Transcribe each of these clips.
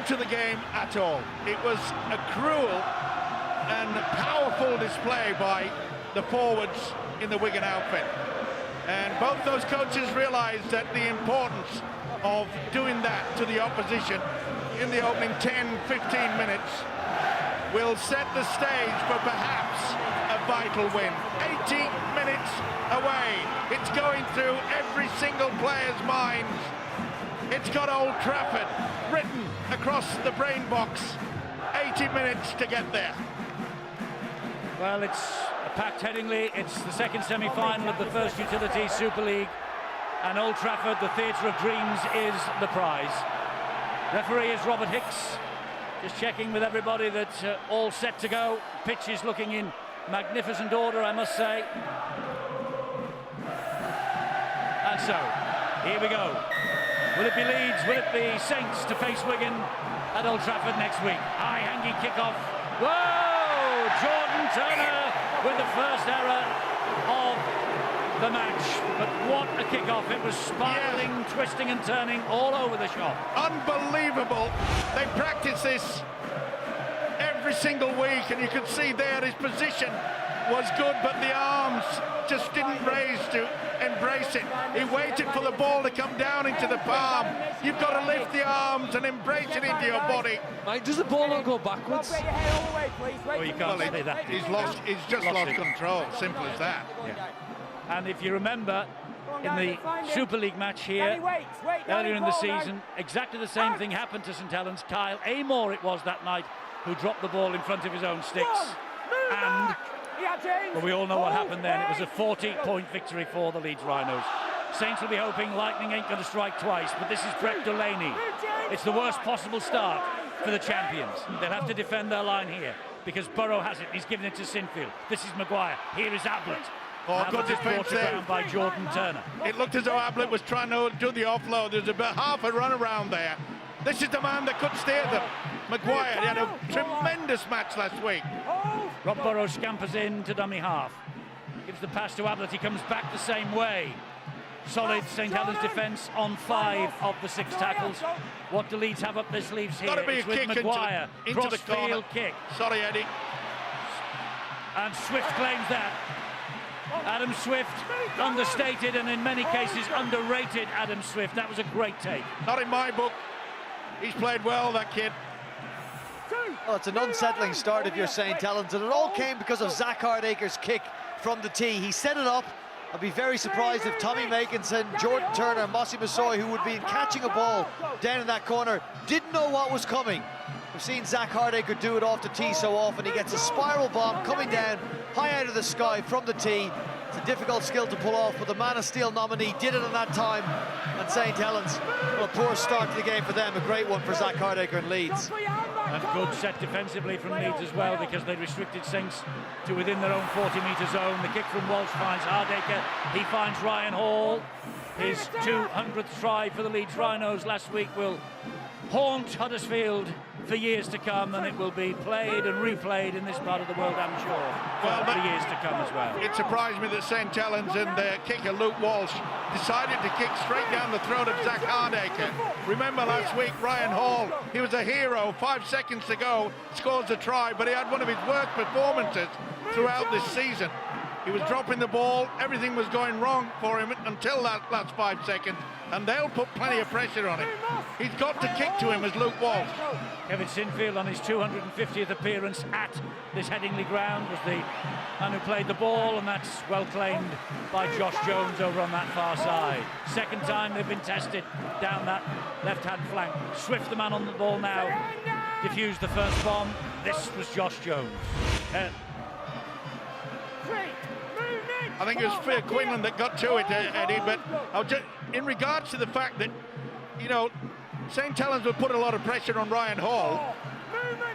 into the game at all. It was a cruel and powerful display by the forwards in the Wigan outfit. And both those coaches realised that the importance of doing that to the opposition in the opening 10-15 minutes will set the stage for perhaps a vital win. 80 minutes away. It's going through every single player's mind. It's got Old Trafford written across the brain box. 80 minutes to get there. Well, it's a packed Headingley. It's the second semi-final of the first Utility Super League. And Old Trafford, the theatre of dreams, is the prize. Referee is Robert Hicks. Just checking with everybody that all set to go. Pitch is looking in magnificent order, I must say. And so, here we go. Will it be Leeds? Will it be Saints to face Wigan at Old Trafford next week? High-hanging kickoff. Whoa! Jordan Turner with the first error of the match. But what a kickoff. It was spiralling, twisting and turning all over the shop. Unbelievable. They practice this every single week, and you can see there his position was good, but the arms just didn't raise to embrace it. He waited for the ball to come down into the palm. You've got to lift the arms and embrace it into your body. Mate, does the ball not go backwards? Well, you can't say that. He's just lost control. Simple as that. Yeah. And if you remember, in the Super League match here earlier in the season, exactly the same thing happened to St Helens. Kyle Amor it was that night who dropped the ball in front of his own sticks. And well, we all know what happened then. It was a 40-point victory for the Leeds Rhinos. Saints will be hoping Lightning ain't going to strike twice, but this is Brett Delaney. It's the worst possible start for the champions. They'll have to defend their line here because Burrow has it. He's given it to Sinfield. This is Maguire. Here is Ablett. Oh, good defence there by Jordan Turner. It looked as though Ablett was trying to do the offload. There's about half a run around there. This is the man that could steer them. Maguire, he had a tremendous match last week. Rob Burrow scampers in to dummy half. Gives the pass to Ablett. He comes back the same way. Solid St Helens defence on 5 of the 6 tackles. What do Leeds have up their sleeves here? Got to be it's a with kick Maguire. into the corner. Cross-field kick. Sorry, Eddie. And Swift claims that. Adam Swift, understated and in many cases underrated Adam Swift. That was a great take. Not in my book. He's played well, that kid. Oh, it's an unsettling start if you're St Helens, and it all came because of Zach Hardacre's kick from the tee. He set it up. I'd be very surprised if Tommy Makinson, Jordan Turner, Mossy Massoy, who would be catching a ball down in that corner, didn't know what was coming. We've seen Zach Hardacre do it off the tee so often. He gets a spiral bomb coming down high out of the sky from the tee. It's a difficult skill to pull off, but the Man of Steel nominee did it in that time. And St Helens, well, a poor start to the game for them, a great one for Zach Hardacre and Leeds. And good set defensively from Leeds as well, because they restricted Saints to within their own 40-metre zone. The kick from Walsh finds Hardacre. He finds Ryan Hall. His 200th try for the Leeds Rhinos last week will haunt Huddersfield for years to come, and it will be played and replayed in this part of the world, I'm sure, for years to come as well. It surprised me that St Helens and their kicker Luke Walsh decided to kick straight down the throat of Zach Hardacre. Remember last week, Ryan Hall, he was a hero. 5 seconds to go, scores a try, but he had one of his worst performances throughout this season. He was dropping the ball, everything was going wrong for him until that last 5 seconds, and they'll put plenty of pressure on him. He's got to kick to him as Luke Walsh. Kevin Sinfield on his 250th appearance at this Headingley ground was the man who played the ball, and that's well claimed by Josh Jones over on that far side. Second time they've been tested down that left-hand flank. Swift, the man on the ball now, defused the first bomb. This was Josh Jones. I think it was Fair Quinlan that got to it, Eddie, but in regards to the fact that, you know, St Helens will put a lot of pressure on Ryan Hall,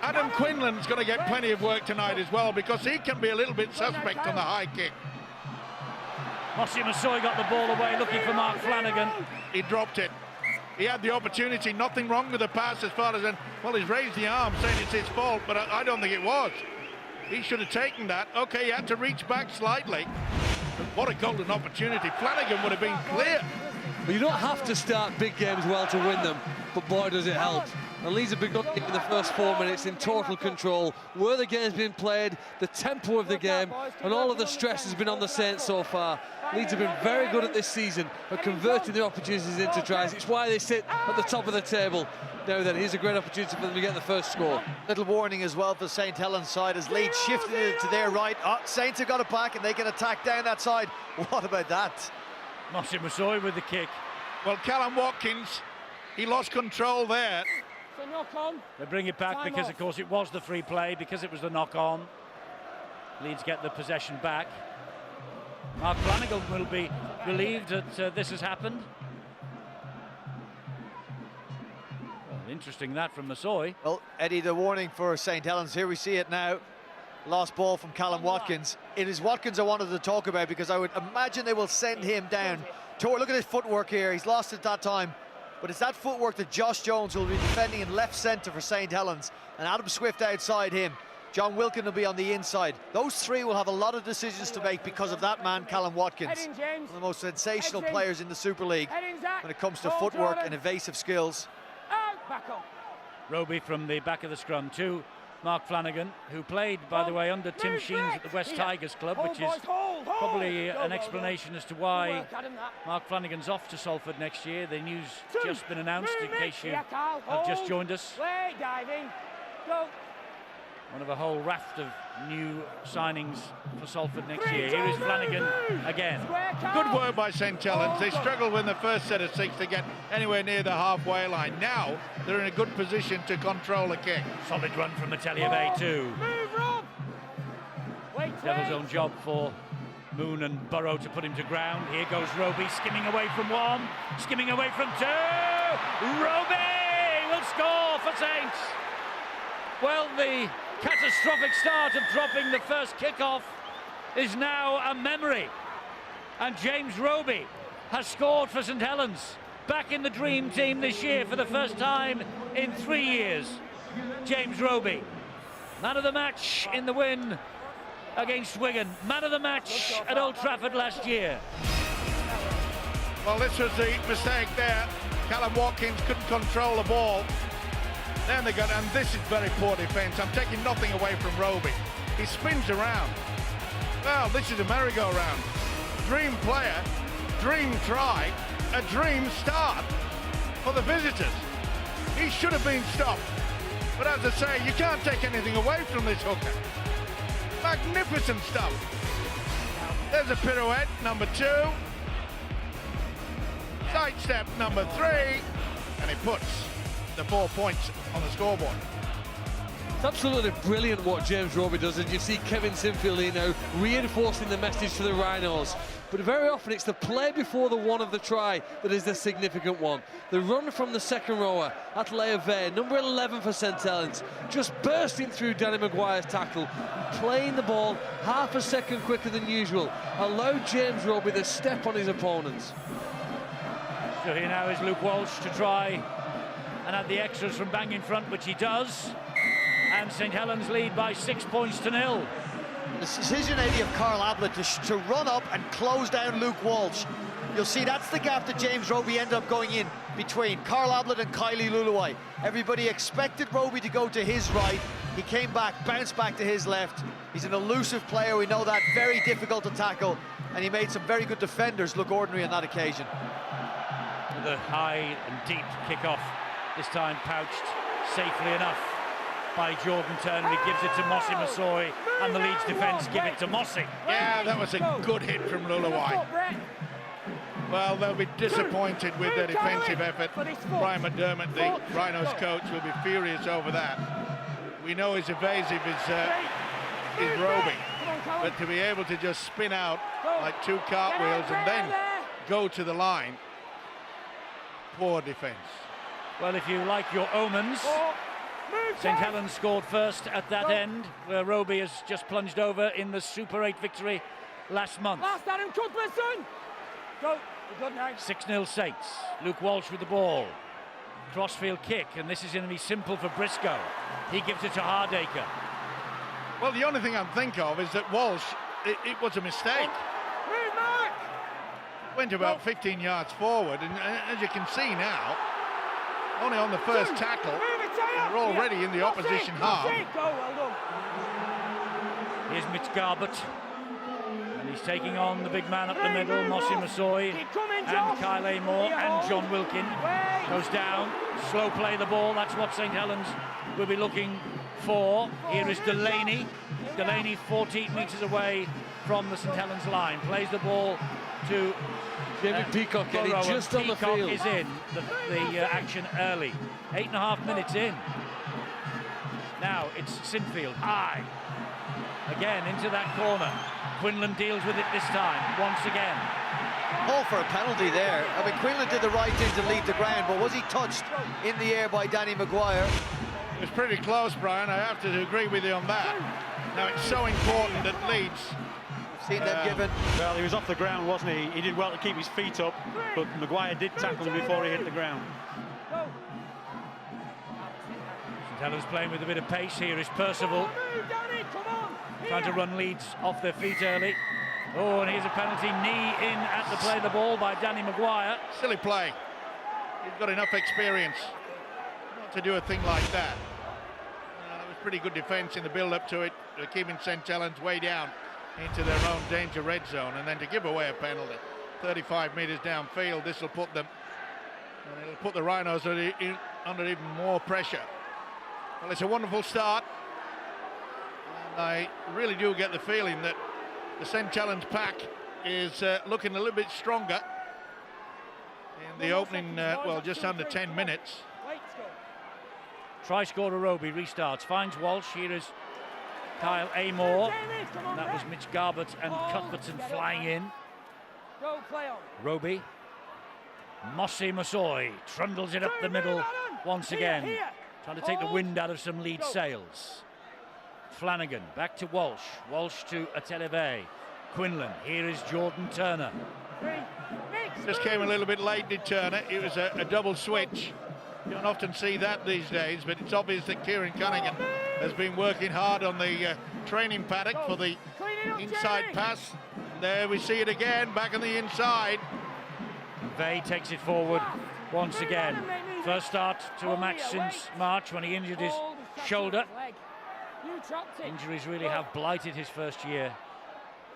Adam Quinlan's going to get plenty of work tonight as well, because he can be a little bit suspect on the high kick. Mossy Massoy got the ball away, looking for Mark Flanagan. He dropped it. He had the opportunity, nothing wrong with the pass as far as, well, he's raised the arm saying it's his fault, but I don't think it was. He should have taken that. Okay, he had to reach back slightly. But what a golden opportunity. Flanagan would have been clear. Well, you don't have to start big games well to win them, but boy, does it help. And Leeds have begun in the first 4 minutes in total control. Where the game's been played, the tempo of the game, and all of the stress has been on the Saints so far. Leeds have been very good at this season at converting their opportunities into tries. It's why they sit at the top of the table. Now then, here's a great opportunity for them to get the first score. Little warning as well for St Helens side as Leeds shifted it to their right. Saints have got it back and they can attack down that side. What about that? Mossy Masoi with the kick. Well, Callum Watkins, he lost control there. They bring it back because, of course, it was the free play, because it was the knock-on. Leeds get the possession back. Mark Flanagan will be relieved that this has happened. Well, interesting that from Masoi. Well, Eddie, the warning for St Helens, here we see it now. Lost ball from Callum Watkins. It is Watkins I wanted to talk about because I would imagine they will send him down. Look at his footwork here, he's lost it that time. But it's that footwork that Josh Jones will be defending in left centre for St Helens, and Adam Swift outside him. John Wilkin will be on the inside. Those three will have a lot of decisions to make because of that man, Callum Watkins. One of the most sensational players in the Super League when it comes to footwork and evasive skills. Roby from the back of the scrum to Mark Flanagan, who played, by the way, under Tim Sheens at the West Tigers club, which is probably an explanation as to why Mark Flanagan's off to Salford next year. The news just been announced, in case you have just joined us. One of a whole raft of new signings for Salford next year. Here is Flanagan again. Good work by St Helens. They struggled in the first set of 6 to get anywhere near the halfway line. Now they're in a good position to control the kick. Solid run from Matelier too. Devil's own job for Moon and Burrow to put him to ground. Here goes Roby, skimming away from one, skimming away from two. Roby will score for Saints. Well, the catastrophic start of dropping the first kickoff is now a memory, and James Roby has scored for St Helens, back in the dream team this year for the first time in 3 years. James Roby, man of the match in the win against Wigan, man of the match at Old Trafford last year. Well, this was the mistake there. Callum Watkins couldn't control the ball. Then they got, and this is very poor defence. I'm taking nothing away from Roby. He spins around. Well, this is a merry-go-round. Dream player, dream try, a dream start for the visitors. He should have been stopped. But as I say, you can't take anything away from this hooker. Magnificent stuff. There's a pirouette, number 2. Sidestep, number 3. And he puts the 4 points on the scoreboard. It's absolutely brilliant what James Roby does, and you see Kevin Sinfield now reinforcing the message to the Rhinos. But very often it's the play before the one of the try that is the significant one. The run from the second rower, Atlea Vey, number 11 for St Helens, just bursting through Danny Maguire's tackle, playing the ball half a second quicker than usual, allowed James Roby the step on his opponents. So here now is Luke Walsh to try and add the extras from bang in front, which he does. And St Helens lead by 6 points to 0. The decision, Eddie, of Carl Ablett to run up and close down Luke Walsh. You'll see that's the gap that James Roby ended up going in between Carl Ablett and Kylie Luluai. Everybody expected Roby to go to his right. He came back, bounced back to his left. He's an elusive player, we know that, very difficult to tackle. And he made some very good defenders look ordinary on that occasion. With a high and deep kick-off, this time pouched safely enough by Jordan Turner. He gives it to Mossy Masoi, and the Leeds defence give it to Mossy. Yeah, that was a good hit from Luluai. Well, they'll be disappointed with their defensive effort. Brian McDermott, the Rhinos coach, will be furious over that. We know he's evasive is Roby, but to be able to just spin out like 2 cartwheels and then go to the line, poor defence. Well, if you like your omens, St Helens scored first at that end, where Roby has just plunged over in the Super 8 victory last month. 6-0 Saints. Luke Walsh with the ball. Crossfield kick, and this is going to be simple for Briscoe. He gives it to Hardaker. Well, the only thing I think of is that Walsh, it was a mistake. Went about 15 yards forward, and as you can see now, only on the first tackle, They're already in the opposition half. Here's Mitch Garbett. And he's taking on the big man up the middle, Mossy Masoi, and Kyle Amor, and John Wilkin. Goes down, slow play the ball, that's what St Helens will be looking for. Here is Delaney. Delaney 14 metres away from the St Helens line. Plays the ball to Jamie Peacock getting just on the field. Peacock is in the action early. 8.5 minutes in. Now it's Sinfield, high. Again into that corner. Quinlan deals with it this time, once again. Call for a penalty there. I mean, Quinlan did the right thing to leave the ground, but was he touched in the air by Danny Maguire? It was pretty close, Brian. I have to agree with you on that. Now, it's so important that Leeds... Seen them given. Well, he was off the ground, wasn't he? He did well to keep his feet up, but Maguire did tackle him before he hit the ground. St Helens playing with a bit of pace. Here is Percival. Trying to run Leeds off their feet early. Oh, and here's a penalty, knee in at the play the ball by Danny Maguire. Silly play. He's got enough experience not to do a thing like that. It was pretty good defence in the build-up to it, keeping St Helens way down into their own danger red zone, and then to give away a penalty 35 metres downfield. This will put them, and it'll put the Rhinos under even more pressure. Well, it's a wonderful start. I really do get the feeling that the St Helens pack is looking a little bit stronger in the opening, well, just under 10 minutes. Try scorer Roby restarts, finds Walsh. Here is Kyle Amor. That was Mitch Garbett and Cuthbertson flying in. Roby. Mossy Masoi trundles it up the middle once again, trying to take the wind out of some Leeds sails. Flanagan back to Walsh. Walsh to Ateleve. Quinlan. Here is Jordan Turner. Just came a little bit late, did Turner. It was a double switch. You don't often see that these days, but it's obvious that Kieran Cunningham has been working hard on the training paddock for the inside pass. There we see it again, back on the inside. Vey takes it forward once again. First start to a match since March when he injured his shoulder. Injuries really have blighted his first year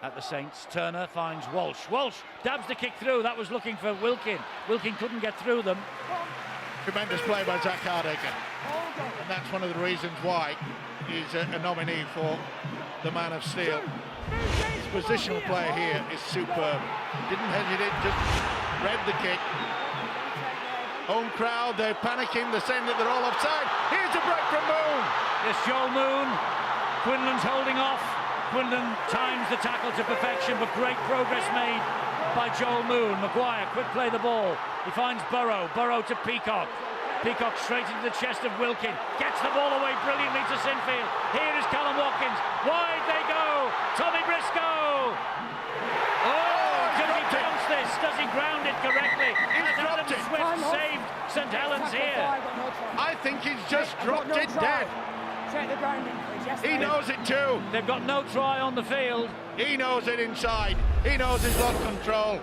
at the Saints. Turner finds Walsh. Walsh dabs the kick through. That was looking for Wilkin. Wilkin couldn't get through them. Tremendous play by Zach Hardaker. And that's one of the reasons why he's a nominee for the Man of Steel. His positional play here is superb. Didn't hesitate, just read the kick. Home crowd, they're panicking. They're saying that they're all offside. Here's a break from Moon. Yes, Joel Moon. Quinlan's holding off. Quinlan times the tackle to perfection, but great progress made by Joel Moon. Maguire, quick play the ball. He finds Burrow. Burrow to Peacock. Peacock straight into the chest of Wilkin. Gets the ball away brilliantly to Sinfield. Here is Callum Watkins. Wide they go. Tommy Briscoe. Oh, does he bounce this? Does he ground it correctly? Has Adam Swift saved St Helens here? I think he's just dropped it dead. Check the grounding, please. Yes, he knows it too. They've got no try on the field. He knows it inside. He knows he's lost control.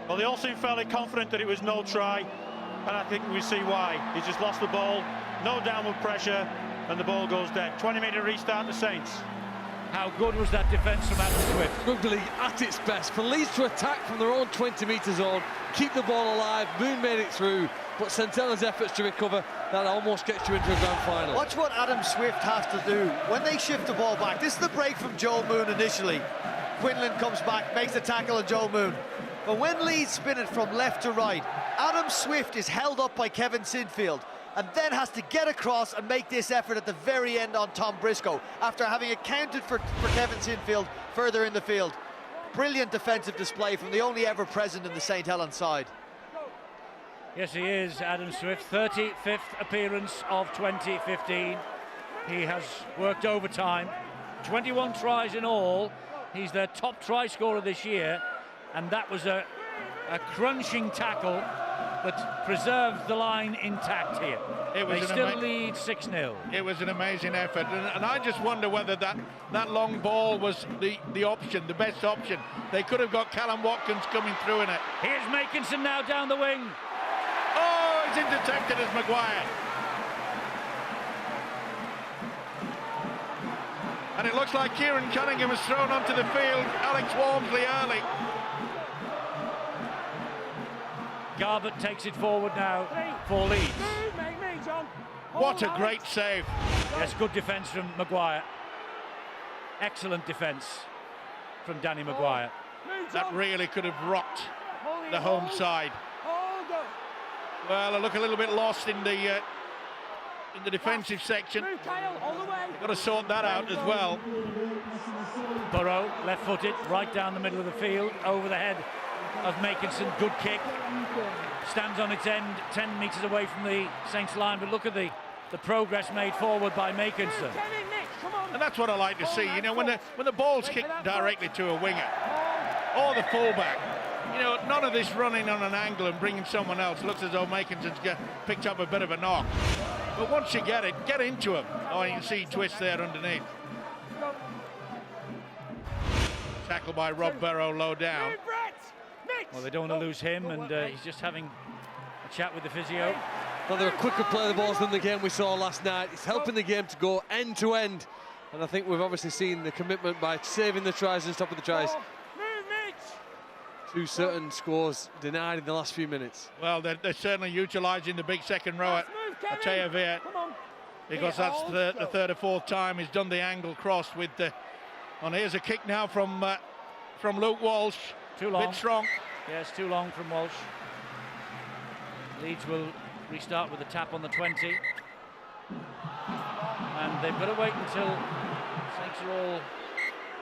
Well, they all seem fairly confident that it was no try, and I think we see why. He's just lost the ball, no downward pressure, and the ball goes dead. 20-minute restart, the Saints. How good was that defence from Adam Swift? Rugby league at its best. For Leeds to attack from their own 20-metre zone, keep the ball alive. Moon made it through, but St Helens' efforts to recover, that almost gets you into a grand final. Watch what Adam Swift has to do when they shift the ball back. This is the break from Joel Moon initially. Quinlan comes back, makes the tackle on Joel Moon. But when Leeds spin it from left to right, Adam Swift is held up by Kevin Sinfield and then has to get across and make this effort at the very end on Tom Briscoe after having accounted for Kevin Sinfield further in the field. Brilliant defensive display from the only ever present in the St Helens side. Yes, he is, Adam Swift. 35th appearance of 2015. He has worked overtime. 21 tries in all. He's their top try scorer this year. And that was a crunching tackle that preserved the line intact here. They still lead 6-0. It was an amazing effort. And I just wonder whether that long ball was the option, the best option. They could have got Callum Watkins coming through in it. Here's Makinson now down the wing. Oh, it's intercepted as Maguire. And it looks like Kieran Cunningham is thrown onto the field. Alex Walmsley early. Garbutt takes it forward now for Leeds. What a great save. Yes, good defence from Maguire. Excellent defence from Danny Maguire. That really could have rocked the home side. Well, I look a little bit lost in the defensive section. Got to sort that out as well. Burrow, left-footed, right down the middle of the field, over the head of Makinson. Good kick. Stands on its end, 10 metres away from the Saints line. But look at the progress made forward by Makinson. And that's what I like to see. You know, when the ball's kicked directly to a winger or the fullback, you know, none of this running on an angle and bringing someone else. Looks as though Makinson's picked up a bit of a knock. But once you get it, get into him. Oh, you can see twist there underneath. Tackled by Rob Burrow low down. Well, they don't want to lose him, and he's just having a chat with the physio. Well, they're a quicker play the balls than the game we saw last night. It's helping the game to go end to end. And I think we've obviously seen the commitment by saving the tries and stopping the tries. Two certain scores denied in the last few minutes. Well, they're certainly utilising the big second row at Ateyavir, because that's the third or fourth time he's done the angle cross with the. And here's a kick now from Luke Walsh. Too long. Bit strong. Yes, too long from Walsh. Leeds will restart with a tap on the 20. And they've got to wait until Saints are all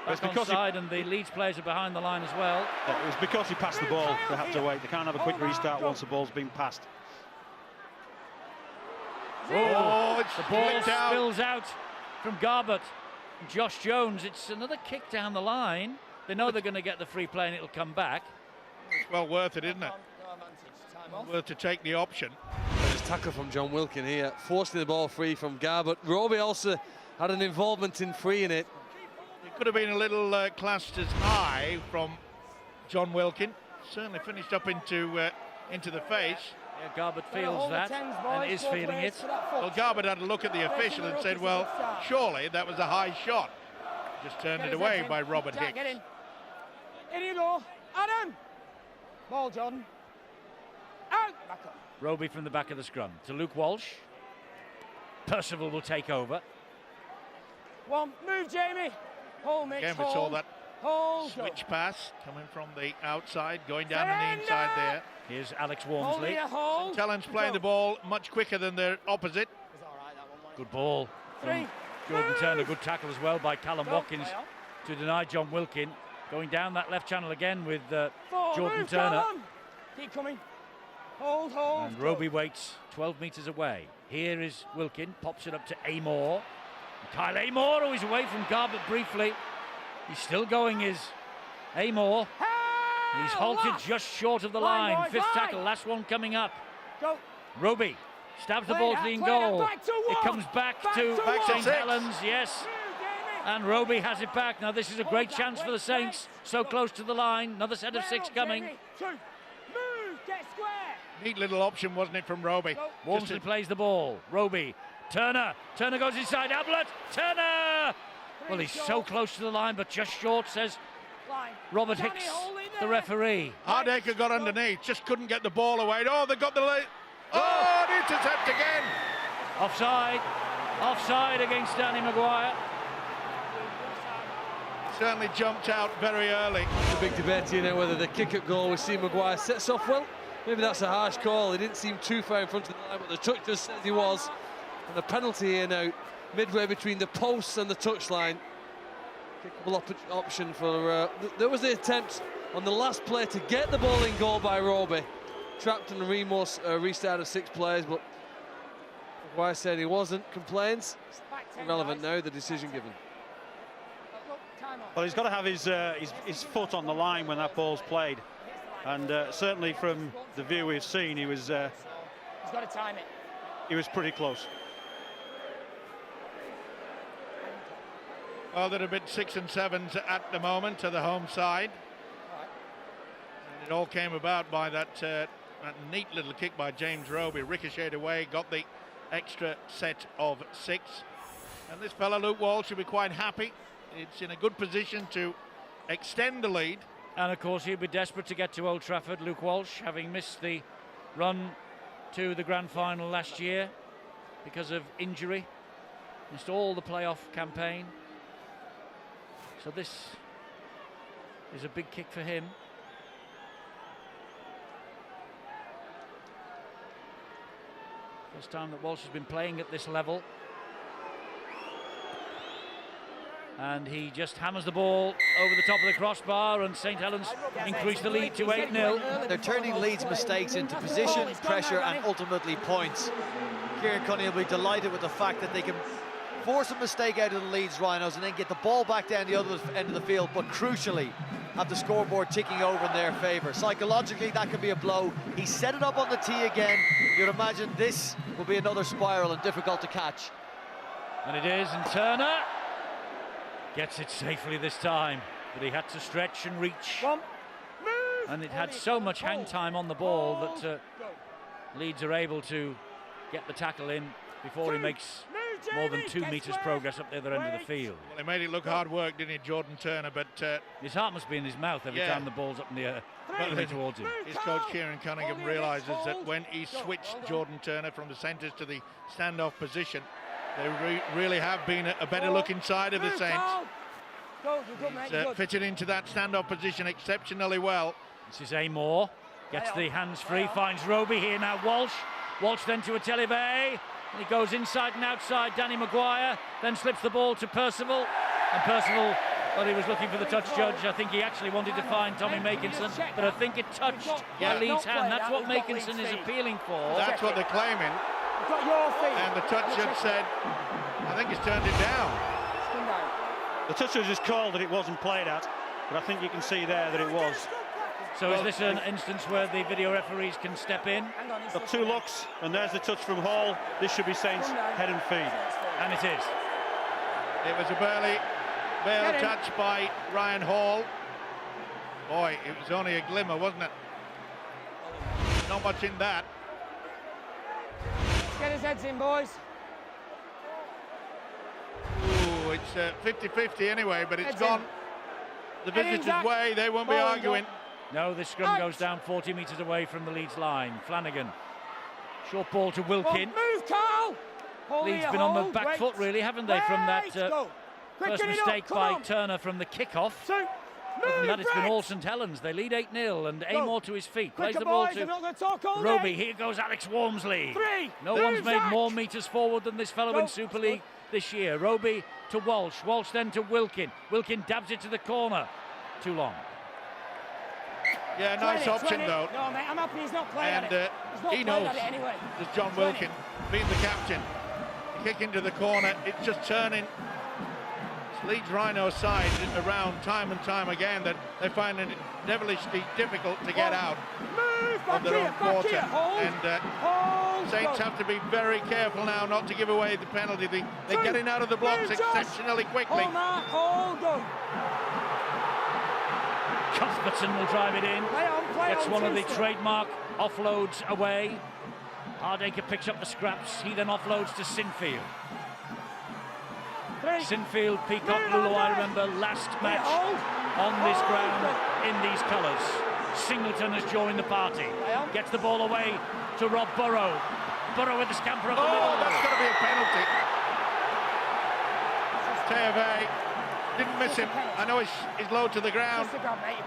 back on side, and the Leeds players are behind the line as well. It was because he passed the ball they had to wait. They can't have a quick restart once the ball's been passed. Oh, it's the ball spills out from Garbutt. Josh Jones, it's another kick down the line. They know they're going to get the free play and it'll come back. It's well worth it, isn't it? Worth to take the option. There's a tackle from John Wilkin here, forcing the ball free from Garbutt. Roby also had an involvement in freeing it. It could have been a little classed as high from John Wilkin. Certainly finished up into the face. Yeah, Garbutt feels that and is feeling it. Well, Garbutt had a look at the official and said, well, surely that was a high shot. Just turned it away by Robert Hicks. Get in. In you go. Adam. Ball, Jordan. Out. Back up. Roby from the back of the scrum to Luke Walsh. Percival will take over. One. Move, Jamie. Hold, Mitch. Again, we saw that Hold. switch pass coming from the outside, going down on the inside there. Here's Alex Walmsley. Hold. Talon's playing the ball much quicker than their opposite. Good ball from Jordan Turner. Good tackle as well by Callum Watkins to deny John Wilkin. Going down that left channel again with Jordan Turner. Keep coming. Hold. And Roby waits 12 metres away. Here is Wilkin, pops it up to Amor. And Kyle Amor, oh, he's away from Garbutt briefly. He's still going, is Amor. He's halted just short of the line. Fifth tackle, last one coming up. Go. Roby stabs the ball to the in goal. It comes back to St. Helens, yes. And Roby has it back. Now this is a great chance for the Saints. So close to the line. Another set of six coming. Move, get square. Neat little option, wasn't it, from Roby? Walmsley plays the ball. Roby. Turner goes inside. Ablett. Turner! Well, he's so close to the line, but just short, says Robert Hicks, the referee. Hardacre got underneath, just couldn't get the ball away. Oh, they got the lead. Oh, an intercept again. Offside against Danny Maguire. Certainly jumped out very early. The big debate here now whether the kick at goal, we see Maguire sets off well. Maybe that's a harsh call. He didn't seem too far in front of the line, but the touch just says he was. And the penalty here now, midway between the posts and the touchline. Kickable option for. There was the attempt on the last play to get the ball in goal by Roby. Trapped and Rhinos restart of 6 players, but Maguire said he wasn't. Complains. Irrelevant now, the decision given. Well, he's got to have his foot on the line when that ball's played. And certainly from the view we've seen, he was. He's got to time it. He was pretty close. Well, they're a bit 6 and 7s at the moment to the home side. And it all came about by that neat little kick by James Roby, ricocheted away, got the extra set of 6. And this fella, Luke Walsh, should be quite happy. it's in a good position to extend the lead. And of course he'll be desperate to get to Old Trafford, Luke Walsh, having missed the run to the grand final last year because of injury. Missed all the playoff campaign. So this is a big kick for him. First time that Walsh has been playing at this level. And he just hammers the ball over the top of the crossbar, and St Helens increase the lead to 8-0. They're turning Leeds' mistakes into position, pressure and ultimately points. Kieran Cunningham will be delighted with the fact that they can force a mistake out of the Leeds Rhinos and then get the ball back down the other end of the field, but crucially have the scoreboard ticking over in their favour. Psychologically, that could be a blow. He set it up on the tee again. You'd imagine this will be another spiral and difficult to catch. And it is, and Turner gets it safely this time, but he had to stretch and reach. And it had so much hang time on the ball that Leeds are able to get the tackle in before he makes more than 2 metres progress up the other end of the field. Well, he made it look hard work, didn't he, Jordan Turner? But his heart must be in his mouth every time the ball's up in the air coming towards him. His coach Kieran Cunningham realises that when he switched Jordan Turner from the centres to the standoff position, they really have been a better looking side of the Saints. He's fitted into that standoff position exceptionally well. This is Amor, gets the hands free, finds Roby here now. Walsh then to Atelier. He goes inside and outside. Danny Maguire then slips the ball to Percival, and Percival, well, he was looking for the touch judge. I think he actually wanted to find Tommy Makinson, but I think it touched Leeds' hand. That's what Makinson is appealing for. That's what they're claiming. And the touch judge said, I think he's turned it down. The touch judge has called that it wasn't played at, but I think you can see there that it was. So is this an instance where the video referees can step in? Got 2 looks, and there's the touch from Hall. This should be Saints head and feet. And it is. It was a barely touch by Ryan Hall. Boy, it was only a glimmer, wasn't it? Not much in that. Get his heads in, boys. Ooh, it's 50-50 anyway, but it's gone the visitors' way. They won't be arguing. No, this scrum goes down 40 metres away from the Leeds line. Flanagan, short ball to Wilkin. Move, Carl! Leeds been on the back foot, really, haven't they, from that first mistake by Turner from the kickoff. Other than that, it's been all St Helens. They lead 8-0, and Amor to his feet. Plays the ball to Roby. Here goes Alex Walmsley. No one's made more metres forward than this fellow in Super League this year. Roby to Walsh. Walsh then to Wilkin. Wilkin dabs it to the corner. Too long. Yeah, nice option though. No, mate, I'm happy he's not playing and it. He knows, anyway. There's John Wilkin being the captain. Kick into the corner. It's just turning Leeds Rhinos side around time and time again that they find it devilishly difficult to get out of their own quarter. And Saints have to be very careful now not to give away the penalty. They're getting out of the blocks exceptionally quickly. Cuthbertson will drive it in. Gets one of the trademark offloads away. Hardacre picks up the scraps. He then offloads to Sinfield. Sinfield, Peacock, Lulu, I remember last match on this ground in these colours. Singleton has joined the party. Gets the ball away to Rob Burrow. Burrow with the scamper up the middle. Oh, that's going to be a penalty. Teave didn't miss him. I know he's low to the ground,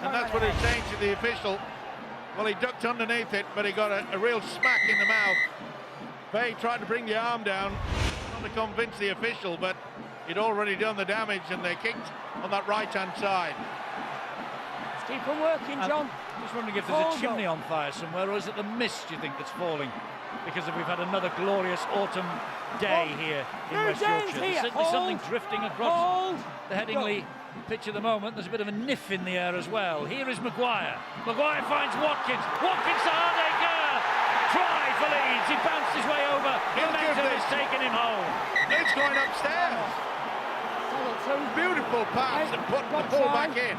and that's what he's saying to the official. Well, he ducked underneath it, but he got a real smack in the mouth. Bay tried to bring the arm down, not to convince the official, but he'd already done the damage, and they kicked on that right-hand side. Let's keep on working, John. Just wondering if there's a chimney on fire somewhere, or is it the mist, do you think, that's falling? Because we've had another glorious autumn day here in West Yorkshire. There's certainly something drifting across the Headingley pitch at the moment. There's a bit of a niff in the air as well. Here is Maguire. Maguire finds Watkins. Watkins to Hardacre. Try for Leeds. He bounced his way over. Momentum is taking him home. It's going upstairs. Beautiful pass and put the ball back in.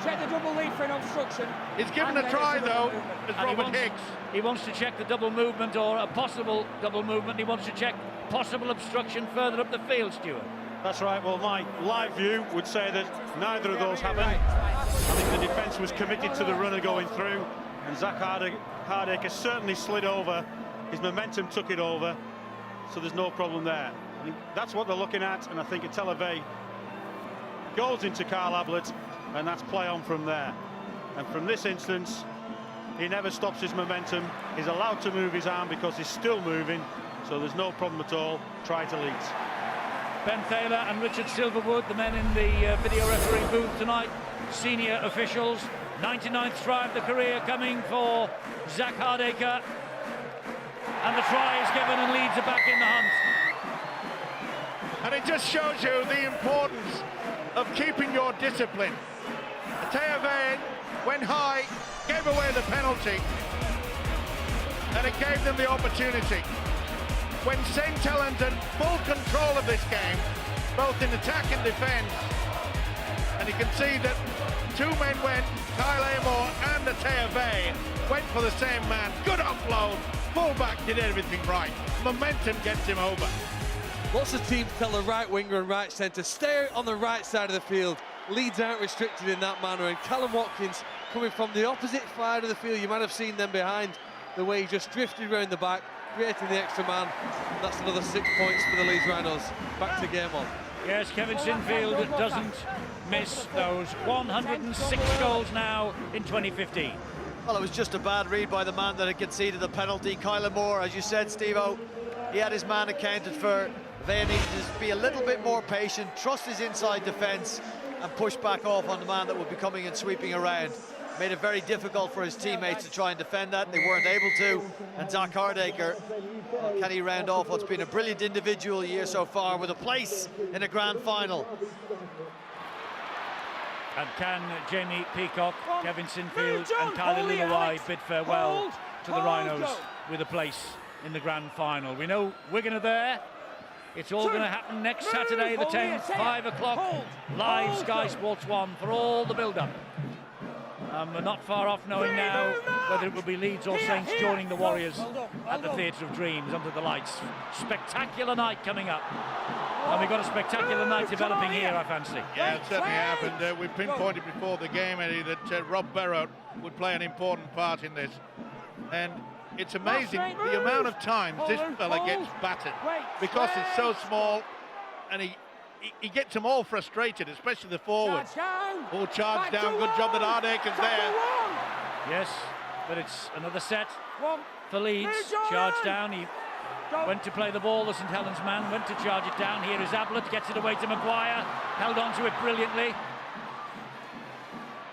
Check the double lead for an obstruction. He's given a try though, as Robert Higgs. He wants to check the double movement or a possible double movement. He wants to check possible obstruction further up the field, Stuart. That's right. Well, my live view would say that neither of those happened. I think the defence was committed to the runner going through, and Zach Hardacre certainly slid over. His momentum took it over, so there's no problem there. I think that's what they're looking at, and I think Televey goes into Carl Ablett, and that's play on from there. And from this instance, he never stops his momentum. He's allowed to move his arm because he's still moving, so there's no problem at all. Try to Leeds. Ben Thaler and Richard Silverwood, the men in the video referee booth tonight, senior officials. 99th try of the career coming for Zach Hardacre. And the try is given and Leeds are back in the hunt. And it just shows you the importance of keeping your discipline. Televey went high, gave away the penalty, and it gave them the opportunity. When St Helens had full control of this game, both in attack and defence, and you can see that two men went, Kyle Amor and Televey went for the same man. Good offload, fullback did everything right. Momentum gets him over. Lots of teams tell the right winger and right centre, stay on the right side of the field. Leeds aren't restricted in that manner, and Callum Watkins coming from the opposite side of the field. You might have seen them behind, the way he just drifted around the back, creating the extra man. And that's another 6 points for the Leeds Rhinos. Back to game on. Yes, Kevin Sinfield doesn't miss those 106 goals now in 2015. Well, it was just a bad read by the man that had conceded the penalty. Kyle Moore, as you said, Steve-O, he had his man accounted for. They needed to be a little bit more patient, trust his inside defence, and push back off on the man that would be coming and sweeping around. Made it very difficult for his teammates to try and defend that. They weren't able to. And Zach Hardacre, can he round off what's been a brilliant individual year so far with a place in a grand final? And can Jamie Peacock, Kevin Sinfield and Kylie Lillywhite bid farewell to the Rhinos with a place in the grand final? We know Wigan are there. It's all going to happen next Saturday the 10th, 5 o'clock, live Sky Sports 1 for all the build-up. We're not far off knowing now whether it will be Leeds or Saints joining the Warriors at the Theatre of Dreams under the lights. Spectacular night coming up. And we've got a spectacular night developing here, I fancy. Yeah, it certainly happened. We pinpointed before the game, Eddie, that Rob Barrow would play an important part in this. And it's amazing the amount of times this fella gets battered because it's so small, and he gets them all frustrated, especially the forwards. All charged down. Good job that Hardacre's there. Yes, but it's another set for Leeds. Charged down. He went to play the ball, the St Helens man, went to charge it down. Here is Ablett, gets it away to Maguire, held on to it brilliantly.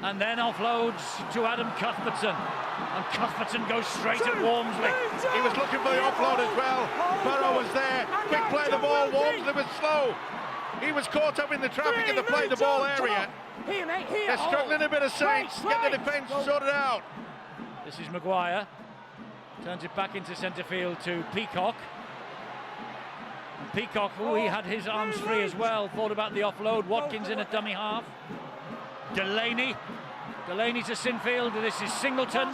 And then offloads to Adam Cuthbertson. And Cuthbertson goes straight at Walmsley. He was looking for the offload as well. Barrow was there. Quick play the ball. Walmsley was slow. He was caught up in the traffic in the play the ball area. They're struggling a bit of Saints. Get the defence sorted out. This is Maguire. Turns it back into centre field to Peacock. And Peacock, he had his arms free as well. Thought about the offload. Watkins in a dummy half. Delaney to Sinfield. This is Singleton.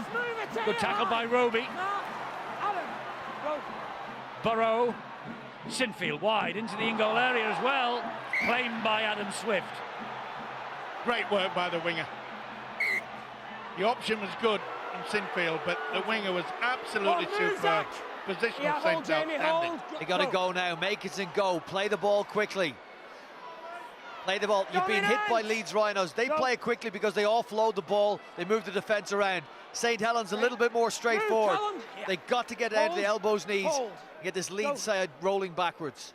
Good tackle by Roby. Burrow. Sinfield wide into the in-goal area as well. Claimed by Adam Swift. Great work by the winger. The option was good from Sinfield, but the winger was absolutely superb. Positional sense outstanding. They got to go now. Make it and go. Play the ball quickly. Play the ball. You've been hit by Leeds Rhinos. They play quickly because they offload the ball. They move the defence around. St Helens a little bit more straightforward. They got to get down to the elbows, knees, and get this Leeds side rolling backwards.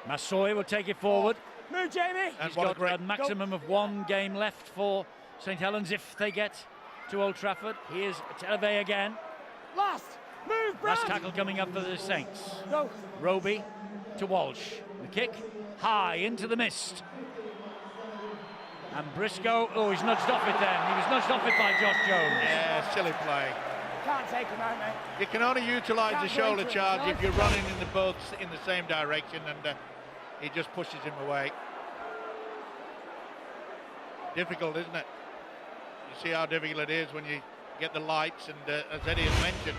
Massoy will take it forward. Move, Jamie. He's got a maximum of one game left for St Helens if they get to Old Trafford. Here's Televey again. Last tackle coming up for the Saints. Roby to Walsh. The kick high into the mist. And Briscoe, he's nudged off it then. He was nudged off it by Josh Jones. Yeah, silly play. Can't take him out, mate. You can only utilise the shoulder charge if you're running in the both in the same direction, and he just pushes him away. Difficult, isn't it? You see how difficult it is when you get the lights, and as Eddie has mentioned,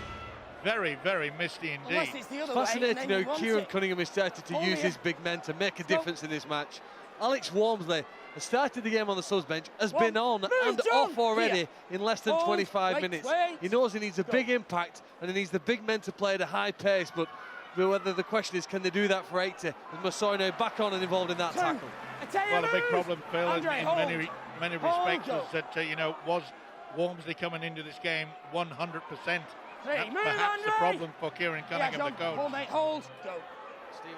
very, very misty indeed. Unless it's the other Fascinating way, how Kieran Cunningham has started to use his big men to make a difference in this match. Alex Walmsley has started the game on the subs bench, has been on and off already in less than 25 minutes. He knows he needs a big impact and he needs the big men to play at a high pace, but whether the question is, can they do that for 80? With Masoi now back on and involved in that tackle. Well, a big problem, Phil, in many respects is that, you know, was Walmsley coming into this game 100%. That's perhaps the problem for Kieran Cunningham, the coach. Hold, mate, hold. Go.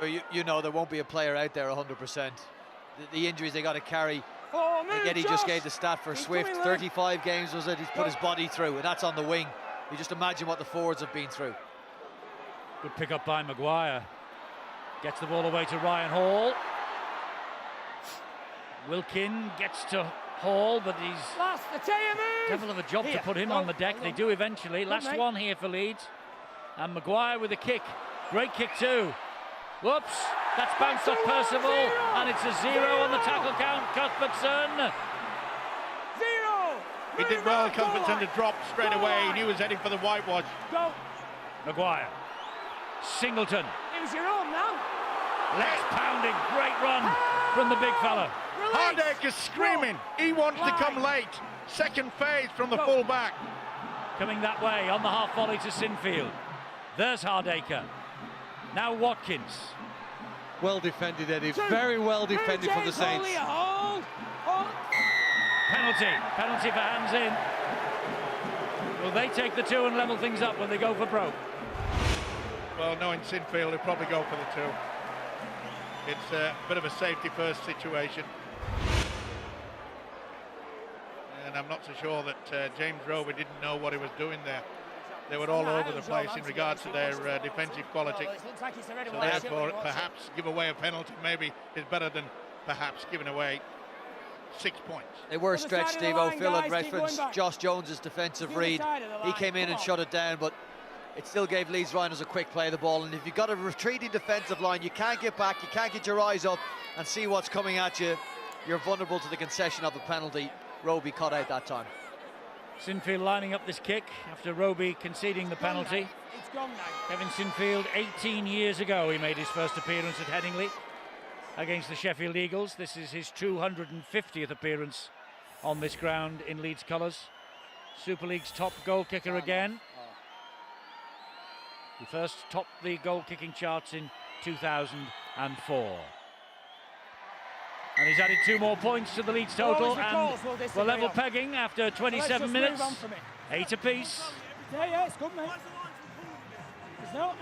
Steve, you know there won't be a player out there 100%. The injuries they got to carry. Again, he just gave the stat for Swift. 35 games was it he's put his body through, and that's on the wing. You just imagine what the forwards have been through. Good pick up by Maguire. Gets the ball away to Ryan Hall. Wilkin gets to Hall, but he's devil of a job to put him on the deck. They do eventually. Last one here for Leeds. And Maguire with a kick. Great kick too. Whoops, that's bounced off Percival, and it's a 0 on the tackle count. Cuthbertson. 0. He did well, Cuthbertson, to drop straight away. He knew he was heading for the whitewash. Go. Maguire. Singleton. It was your own now. Legs pounding. Great run from the big fella. Hardaker's screaming. He wants to come late. Second phase from the full-back. Coming that way on the half volley to Sinfield. There's Hardaker. Now Watkins. Well defended, Eddie. Very well defended from the Saints. Penalty for hands in. Will they take the 2 and level things up when they go for broke? Well, knowing Sinfield, he'll probably go for the 2. It's a bit of a safety-first situation. And I'm not so sure that James Roby didn't know what he was doing there. They were all over the place in regards to their defensive quality. So therefore, perhaps give away a penalty maybe is better than perhaps giving away 6 points. They were stretched, Steve. Phil had referenced Josh Jones's defensive read. He came in and shut it down, but it still gave Leeds Rhinos a quick play of the ball. And if you've got a retreating defensive line, you can't get back, you can't get your eyes up and see what's coming at you. You're vulnerable to the concession of the penalty. Roby cut out that time. Sinfield lining up this kick after Roby conceding the penalty. It's gone now. Kevin Sinfield, 18 years ago, he made his first appearance at Headingley against the Sheffield Eagles. This is his 250th appearance on this ground in Leeds colours. Super League's top goal kicker again. He first topped the goal kicking charts in 2004. And he's added 2 more points to the Leeds total, and we're level pegging after 27 minutes. 8 apiece. Yeah, it's good, mate.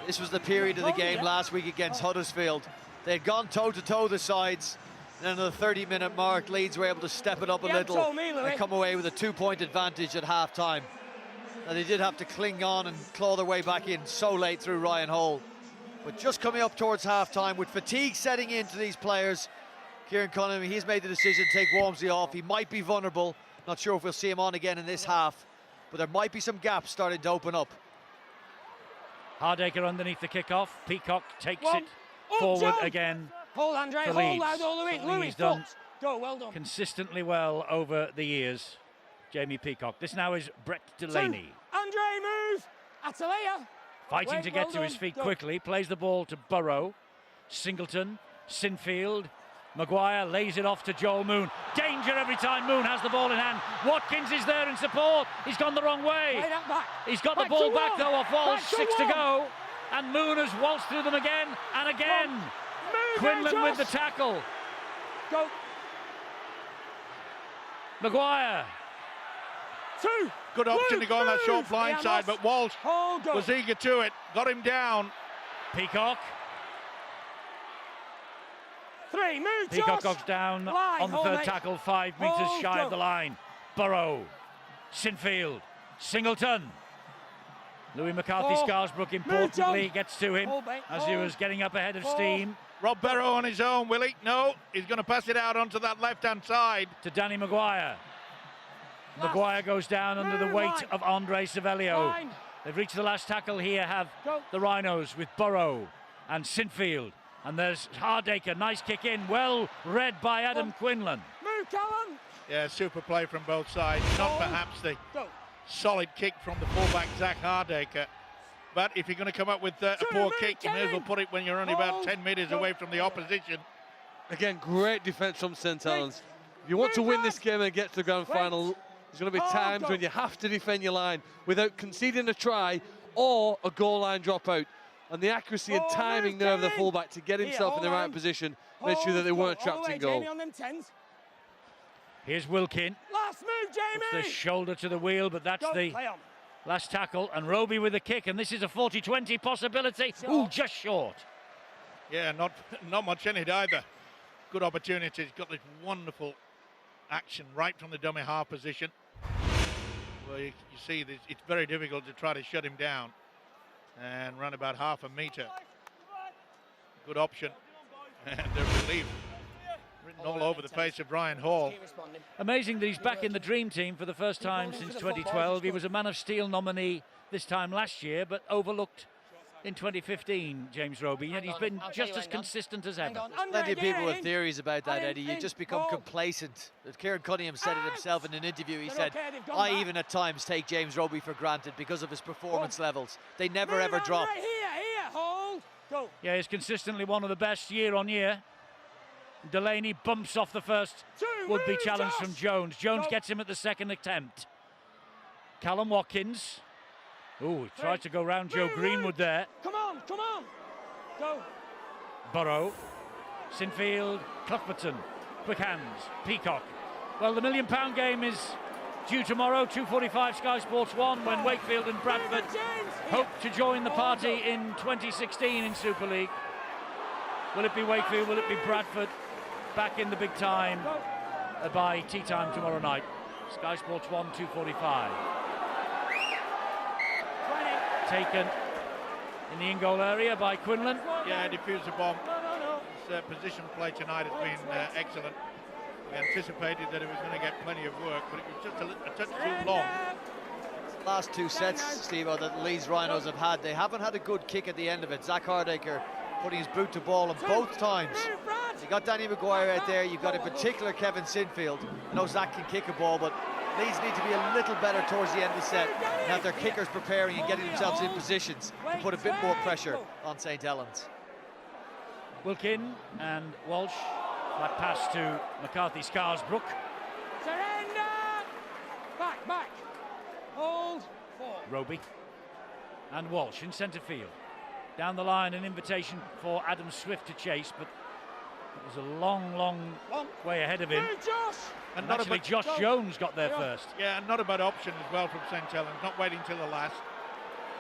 This was the period of the game last week against Huddersfield. They had gone toe-to-toe the sides, and on the 30-minute mark, Leeds were able to step it up a little and come away with a 2-point advantage at half-time. Now, they did have to cling on and claw their way back in so late through Ryan Hall. But just coming up towards half-time, with fatigue setting into these players, Kieran Cunningham, he's made the decision to take Walmsley off. He might be vulnerable. Not sure if we'll see him on again in this half, but there might be some gaps starting to open up. Hardaker underneath the kick-off. Peacock takes it forward again. Hold, Andre, hold out all the way. Louis, done go, well done. Consistently well over the years, Jamie Peacock. This now is Brett Delaney. Andre, move! Atalaya. Fighting to get to his feet quickly. Plays the ball to Burrow. Singleton, Sinfield. Maguire lays it off to Joel Moon. Danger every time Moon has the ball in hand. Watkins is there in support. He's gone the wrong way. He's got the ball back though off Walsh. 6 to go. And Moon has waltzed through them again and again. Quinlan with the tackle. Go. Maguire. 2. Good option to go on that short blind side, but Walsh was eager to it. Got him down. Peacock. 3, move, Peacock goes down on the third tackle, 5 metres shy of the line. Burrow, Sinfield, Singleton. Louis McCarthy Scarsbrook importantly gets to him as he was getting up ahead of steam. Rob Burrow on his own, will he? No, he's going to pass it out onto that left-hand side. To Danny Maguire. Maguire goes down under the weight of Andre Savelio. They've reached the last tackle here, have the Rhinos, with Burrow and Sinfield. And there's Hardaker, nice kick in, well read by Adam Quinlan. Move, Callum! Yeah, super play from both sides. Not perhaps the solid kick from the fullback, Zach Hardaker. but if you're going to come up with a poor kick, you may as well put it when you're only about 10 metres away from the opposition. Again, great defence from St Helens. If you want to win this game and get to the grand final, there's going to be times when you have to defend your line without conceding a try or a goal line dropout. And the accuracy and timing there of the fullback to get himself in the right position made sure that they weren't trapped in goal. Here's Wilkin. Last move, Jamie. Puts the shoulder to the wheel, but that's the last tackle. And Roby with the kick, and this is a 40-20 possibility. Ooh, just short. Yeah, not much in it either. Good opportunity. He's got this wonderful action right from the dummy half position. Well, you see, it's very difficult to try to shut him down and run about half a metre. Good option. And the relief written all over the face of Ryan Hall. Amazing that he's back in the dream team for the first time since 2012. He was a Man of Steel nominee this time last year, but overlooked in 2015, James Roby, yet he's been just as consistent as ever. Plenty of people with theories about that, Eddie. You just become complacent. Kieran Cunningham said it himself in an interview. He said, I even at times take James Roby for granted because of his performance levels. They never ever drop. Yeah, he's consistently one of the best year on year. Delaney bumps off the first would-be challenge from Jones. Jones gets him at the second attempt. Callum Watkins. Oh, he tried to go round Joe Greenwood there. Come on, go. Burrow, Sinfield, Cuthbertson, quick hands, Peacock. Well, the £1 million game is due tomorrow, 2:45 Sky Sports 1, when Wakefield and Bradford hope to join the party in 2016 in Super League. Will it be Wakefield? Will it be Bradford? Back in the big time by tea time tomorrow night. Sky Sports 1, 2:45. Taken in the in-goal area by Quinlan. Yeah, defused the bomb. His position play tonight has been excellent. We anticipated that it was going to get plenty of work, but it was just a touch too long. Last two sets, Steve-O, that Leeds Rhinos have had, they haven't had a good kick at the end of it. Zach Hardacre putting his boot to ball, and both times you got Danny Maguire out there, you've got in particular Kevin Sinfield. I know Zach can kick a ball, but Leeds need to be a little better towards the end of the set and have their kickers preparing and getting themselves in positions to put a bit more pressure on St Helens. Wilkin and Walsh. That pass to McCarthy Scarsbrook. Surrender! Back. Hold. Forward. Roby and Walsh in centre field. Down the line, an invitation for Adam Swift to chase, but it was a long way ahead of him. And not actually, Josh Jones got there first. Yeah, and not a bad option as well from St Helens, not waiting till the last.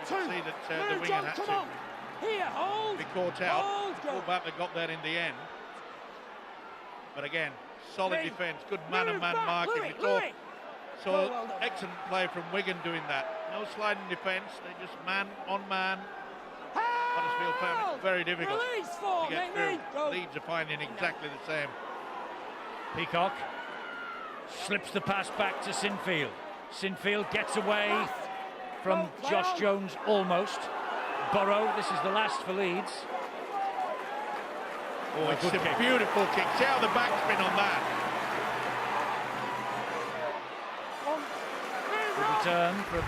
You can see that the winger had to be caught out. The fullback that got there in the end. But again, solid defence, good man-on-man marking. We saw excellent play from Wigan doing that. No sliding defence, they just man-on-man. Huddersfield found it very difficult to get through. Leeds are finding exactly the same. Peacock slips the pass back to Sinfield. Sinfield gets away from Josh Jones almost. Burrow, this is the last for Leeds. Oh, it's a beautiful kick. See how the backspin on that. Good return from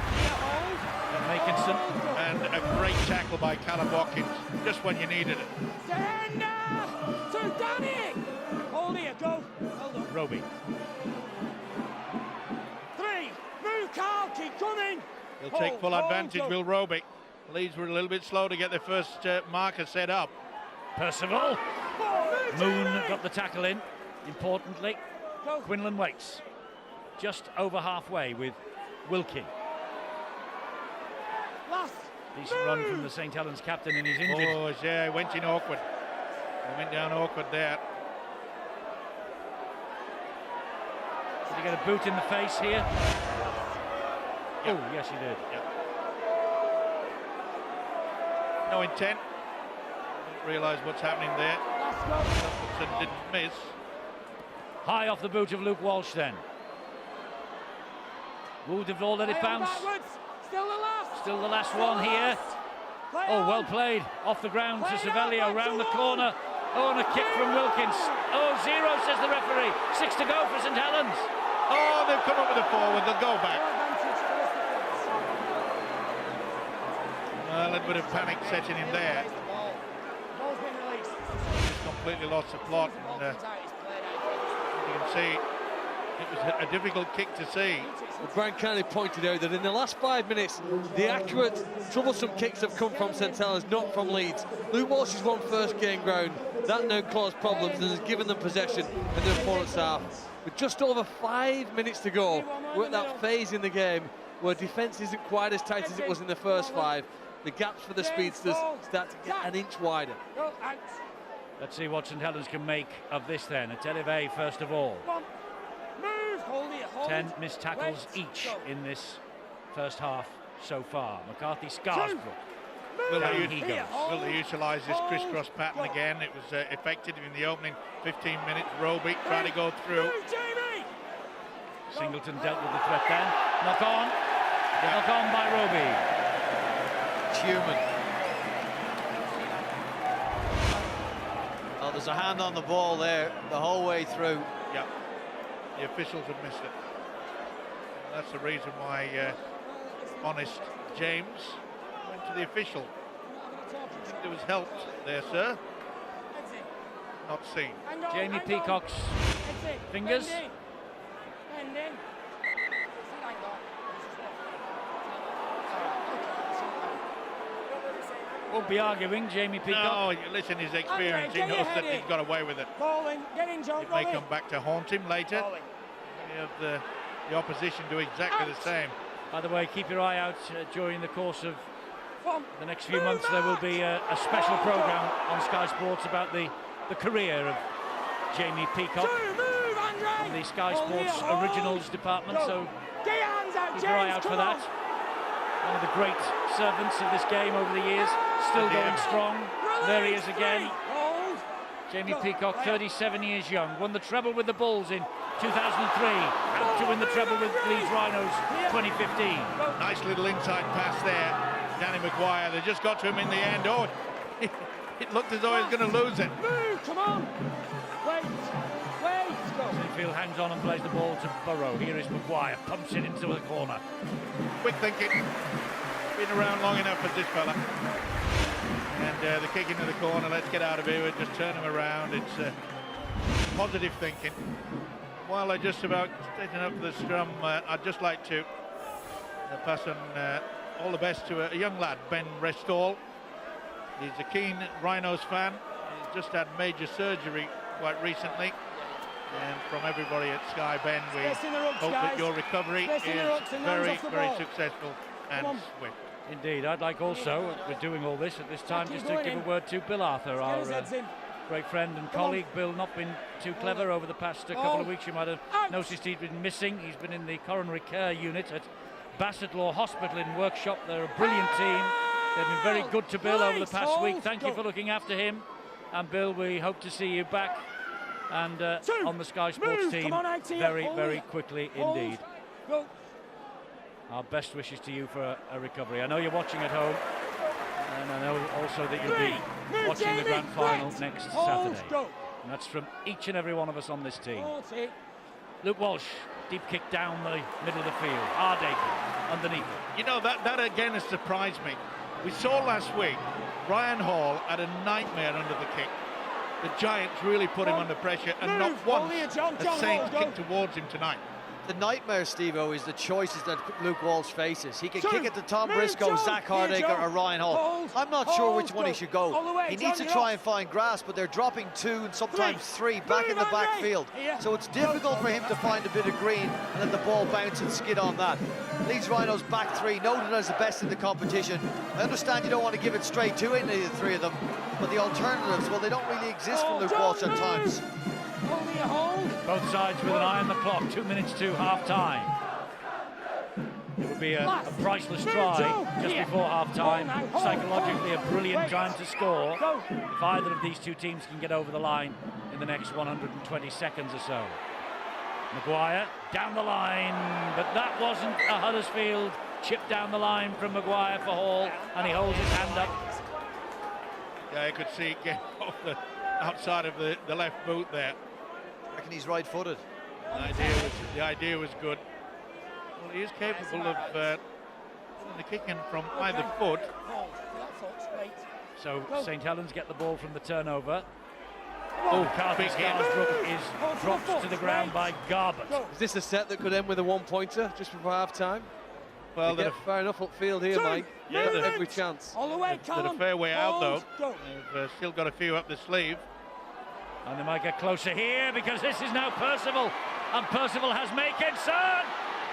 Makinson. And a great tackle by Callum Watkins, just when you needed it. To Danny! Hold here, go. Hold up. Roby. 3, move, Carl, keep coming. He'll take full advantage, will Roby. Leeds were a little bit slow to get their first marker set up. Percival. Moon got the tackle in, importantly. Quinlan waits. Just over halfway with Wilkin. Decent run from the St Helens captain, and he's injured. Oh, yeah, he went in awkward. He went down awkward there. Did he get a boot in the face here? Yep. Oh, yes, he did. Yep. No intent. Didn't realise what's happening there. Cuthbertson didn't miss. High off the boot of Luke Walsh then. Would have all let it bounce. Still the last one here. Oh, well played. Off the ground to Savelio, round the corner. Oh, and a kick from Wilkins. Oh, 0, says the referee. 6 to go for St Helens. Oh, they've come up with a forward. They'll go back. a little bit of panic setting in there. Ball's been released. Just completely lost the plot. And, you can see it was a difficult kick to see. Well, Brian Carney pointed out that in the last 5 minutes, the accurate, troublesome kicks have come from St Helens, not from Leeds. Luke Walsh has won first game ground. That now caused problems and has given them possession in their opponent's half. With just over 5 minutes to go, we're at that phase in the game where defence isn't quite as tight as it was in the first 5. The gaps for the speedsters start to get an inch wider. Let's see what St Helens can make of this then. It's Elive first of all. 10 missed tackles each in this first half so far. McCarthy, Scarsbrook. Will they utilise this crisscross pattern again? It was effective in the opening 15 minutes. Roby tried to go through. Singleton dealt with the threat then. Knock on. Knock on by Roby. It's human. Oh, there's a hand on the ball there the whole way through. Yeah, the officials have missed it. That's the reason why honest James went to the official. I think there was help there, sir. Not seen. Jamie Peacock's fingers. Won't be arguing, Jamie Peacock. No, listen, his experience, he knows that he's got away with it. It may come back to haunt him later. You have the opposition do exactly the same. By the way, keep your eye out during the course of the next few months. There will be a special programme on Sky Sports about the career of Jamie Peacock in the Sky Sports Originals department, so keep your eye out for that. One of the great servants of this game over the years, still going strong. There he is again. Jamie Peacock, 37 years young, won the treble with the Bulls in 2003, out to win the treble with Leeds Rhinos 2015. Nice little inside pass there. Danny Maguire, they just got to him in the end. Oh, it looked as though he was going to lose it. Move, come on. Wait, go. Sinfield hangs on and plays the ball to Burrow. Here is Maguire, pumps it into the corner. Quick thinking. Been around long enough for this fella. And the kick into the corner, let's get out of here and just turn him around. It's positive thinking. While they're just about setting up the scrum, I'd just like to pass on all the best to a young lad, Ben Restall. He's a keen Rhinos fan. He's just had major surgery quite recently. And from everybody at Sky, Ben, we hope that your recovery is very, very successful and swift. Indeed, I'd like also, we're doing all this at this time, just to give a word to Bill Arthur, our great friend and colleague. Bill not been too clever over the past couple of weeks. You might have noticed he's been missing. He's been in the coronary care unit at Bassett Law Hospital in Workshop. They're a brilliant team. They've been very good to Bill over the past week. Thank you for looking after him. And Bill, we hope to see you back and on the Sky Sports team very, very quickly indeed. Our best wishes to you for a recovery. I know you're watching at home, and I know also that you'll be watching the grand final next Saturday. And that's from each and every one of us on this team. Luke Walsh, deep kick down the middle of the field. Hardacre underneath it. You know, that again has surprised me. We saw last week Ryan Hall had a nightmare under the kick. The Giants really put him under pressure, and not once has Saints kicked towards him tonight. The nightmare, Steve-O, is the choices that Luke Walsh faces. He can kick it to Tom Briscoe, Zach Hardacre or Ryan Hall. I'm not sure which one he should go. He needs to try and find grass, but they're dropping 2 and sometimes 3 back in the backfield. So it's difficult for him to find a bit of green and let the ball bounce and skid on that. Leeds Rhinos back 3, noted as the best in the competition. I understand you don't want to give it straight to any of the 3 of them, but the alternatives, well, they don't really exist from Luke Walsh at times. Both sides with an eye on the clock, 2 minutes to half-time. It would be a priceless try just before half-time. Psychologically, a brilliant time to score if either of these two teams can get over the line in the next 120 seconds or so. Maguire down the line, but that wasn't a Huddersfield chip down the line from Maguire for Hall, and he holds his hand up. Yeah, you could see it get off the outside of the left boot there. I reckon he's right-footed. The idea was good. Well, he is capable of putting the kick in from either foot. So St Helens get the ball from the turnover. Oh, Carter big hit. Scarsbrook is dropped to the ground by Garbutt. Is this a set that could end with a one-pointer just before half-time? Well, they get far enough upfield here, Mike. Yeah, every chance. All the way, they're a fair way out, though. Go. They've still got a few up the sleeve. And they might get closer here because this is now Percival. And Percival has Makinson.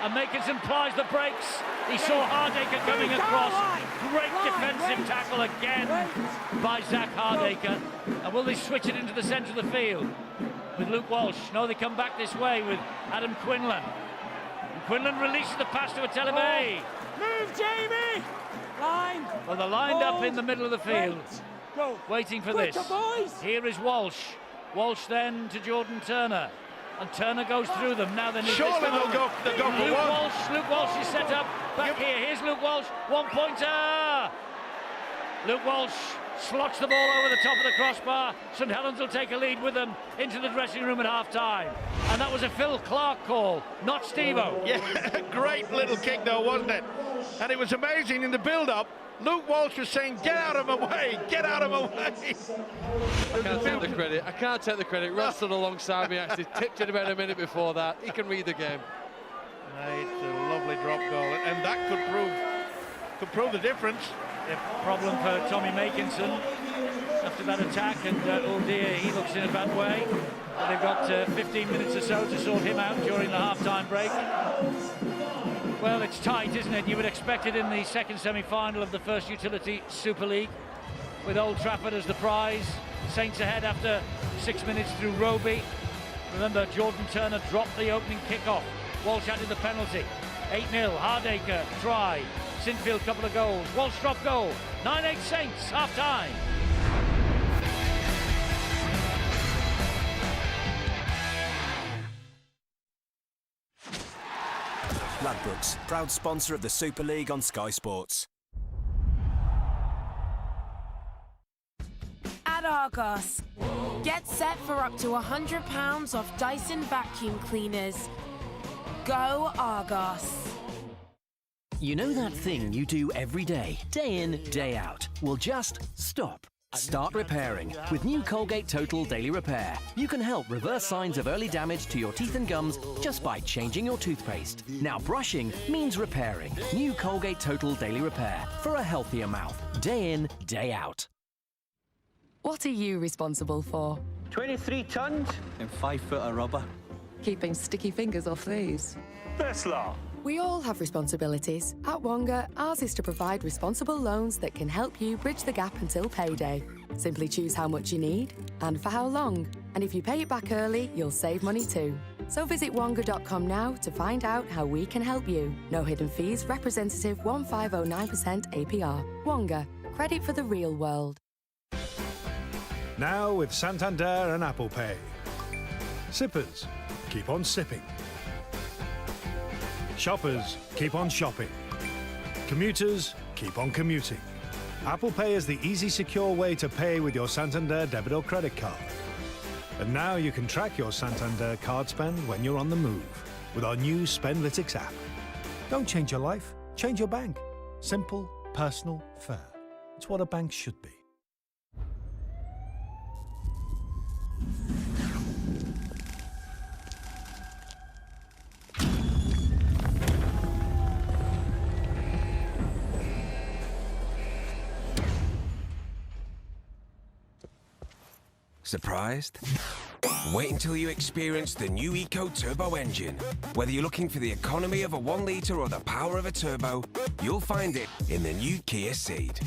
And Makinson plies the brakes. He saw Hardaker coming across. Great defensive tackle again by Zach Hardaker. And will they switch it into the centre of the field with Luke Walsh? No, they come back this way with Adam Quinlan. And Quinlan releases the pass to Atelebe. Move, Jamie! Line! Well, they're lined up in the middle of the field, waiting for this. Boys. Here is Walsh. Walsh then to Jordan Turner. And Turner goes through them. Now they need Surely this they'll go for one. Luke Walsh is set up back here. Here's Luke Walsh. One-pointer. Luke Walsh slots the ball over the top of the crossbar. St Helens will take a lead with them into the dressing room at half-time. And that was a Phil Clark call, not Steve-O. Yeah, great little kick though, wasn't it? And it was amazing in the build-up. Luke Walsh was saying, get out of my way, get out of my way. I can't take the credit. I can't take the credit. Russ stood alongside me, actually tipped it about a minute before that. He can read the game. It's a lovely drop goal, and that could prove the difference. A problem for Tommy Makinson after that attack, and oh dear, he looks in a bad way. But they've got 15 minutes or so to sort him out during the half-time break. Well, it's tight, isn't it? You would expect it in the second semi-final of the First Utility Super League, with Old Trafford as the prize. Saints ahead after 6 minutes through Roby. Remember, Jordan Turner dropped the opening kick-off. Walsh added the penalty. 8-0, Hardaker, try. Sinfield, couple of goals. Walsh drop goal. 9-8 Saints, half-time. Ladbrokes, proud sponsor of the Super League on Sky Sports. At Argos, get set for up to £100 off Dyson vacuum cleaners. Go Argos. You know that thing you do every day in, day out? Well, just stop. Start repairing with new Colgate Total Daily Repair. You can help reverse signs of early damage to your teeth and gums just by changing your toothpaste. Now brushing means repairing. New Colgate Total Daily Repair for a healthier mouth. Day in, day out. What are you responsible for? 23 tons and 5 foot of rubber. Keeping sticky fingers off these. Tesla. We all have responsibilities. At Wonga, ours is to provide responsible loans that can help you bridge the gap until payday. Simply choose how much you need and for how long. And if you pay it back early, you'll save money too. So visit wonga.com now to find out how we can help you. No hidden fees, representative 1509% APR. Wonga, credit for the real world. Now with Santander and Apple Pay. Sippers, keep on sipping. Shoppers, keep on shopping. Commuters, keep on commuting. Apple Pay is the easy, secure way to pay with your Santander debit or credit card. And now you can track your Santander card spend when you're on the move with our new Spendlytics app. Don't change your life, change your bank. Simple, personal, fair. It's what a bank should be. Surprised? Wait until you experience the new Eco Turbo engine. Whether you're looking for the economy of a 1 litre or the power of a turbo, you'll find it in the new Kia Ceed.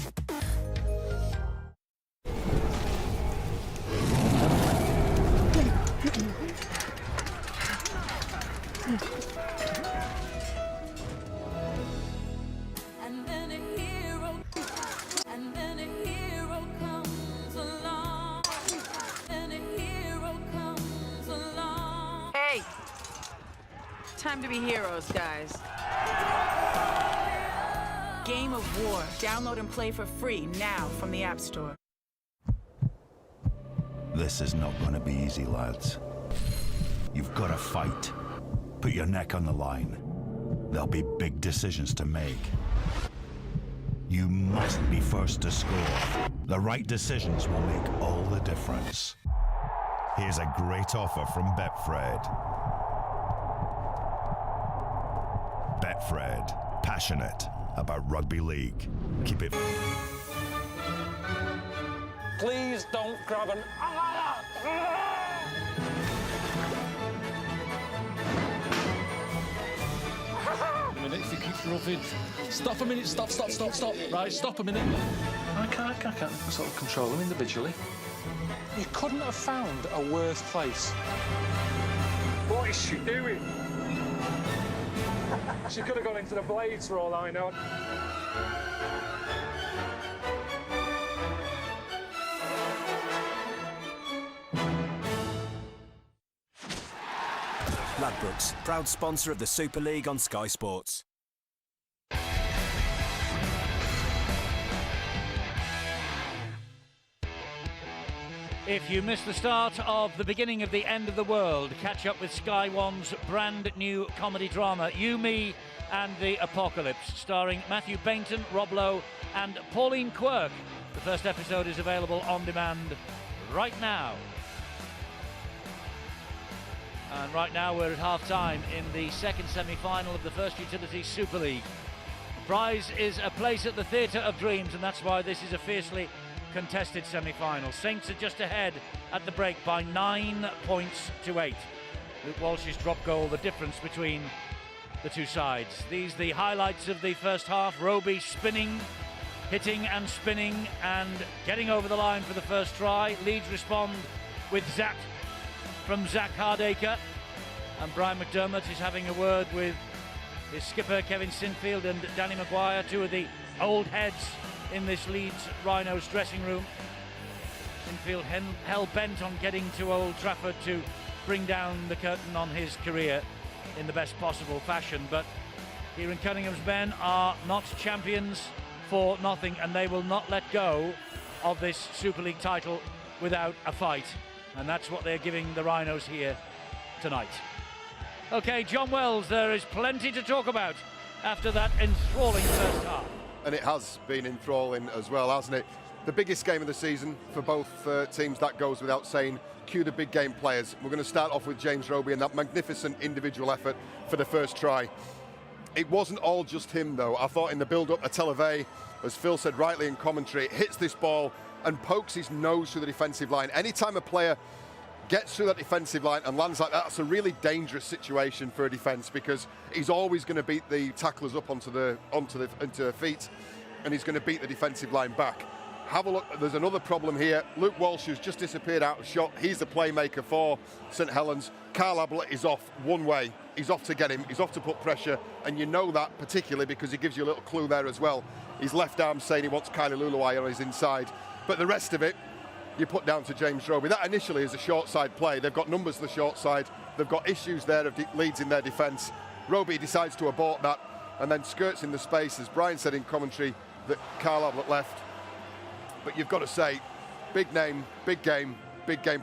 Time to be heroes, guys. Game of War. Download and play for free now from the App Store. This is not going to be easy, lads. You've got to fight. Put your neck on the line. There'll be big decisions to make. You must be first to score. The right decisions will make all the difference. Here's a great offer from Betfred. Betfred, passionate about rugby league. Keep it. Please don't grab an... A minute, if you keep roughing. Stop a minute, stop. Right, stop a minute. I can't sort of control them individually. You couldn't have found a worse place. What is she doing? She could have gone into the blades for all I know. Ladbrokes, proud sponsor of the Super League on Sky Sports. If you missed the start of The Beginning of the End of the World, catch up with Sky One's brand new comedy drama, You, Me and the Apocalypse, starring Matthew Bainton, Rob Lowe and Pauline Quirk. The first episode is available on demand right now. And right now we're at half-time in the second semi-final of the First Utilities Super League. The prize is a place at the Theatre of Dreams, and that's why this is a fiercely contested semi-final. Saints are just ahead at the break by 9 points to 8. Luke Walsh's drop goal, the difference between the two sides. These the highlights of the first half. Roby spinning, hitting and spinning and getting over the line for the first try. Leeds respond with Zach from Zach Hardacre, and Brian McDermott is having a word with his skipper Kevin Sinfield and Danny Maguire, two of the old heads in this Leeds Rhinos dressing room. Sinfield hell-bent on getting to Old Trafford to bring down the curtain on his career in the best possible fashion, but Kieran Cunningham's men are not champions for nothing, and they will not let go of this Super League title without a fight. And that's what they're giving the Rhinos here tonight. OK, John Wells, there is plenty to talk about after that enthralling first half. And it has been enthralling as well, hasn't it? The biggest game of the season for both teams, that goes without saying. Cue the big game players. We're going to start off with James Roby and that magnificent individual effort for the first try. It wasn't all just him, though. I thought in the build-up, Atelave, as Phil said rightly in commentary, hits this ball and pokes his nose through the defensive line. Anytime a player gets through that defensive line and lands like that, that's a really dangerous situation for a defence, because he's always going to beat the tacklers up into their feet, and he's going to beat the defensive line back. Have a look, there's another problem here. Luke Walsh, who's just disappeared out of shot, he's the playmaker for St Helens. Carl Ablett is off one way. He's off to get him, he's off to put pressure, and you know that particularly because he gives you a little clue there as well. His left arm saying he wants Kylie Luluai on his inside. But the rest of it, you put down to James Roby. That initially is a short side play. They've got numbers to the short side. They've got issues there of Leeds in their defence. Roby decides to abort that and then skirts in the space, as Brian said in commentary, that Carl Ablett left. But you've got to say, big name, big game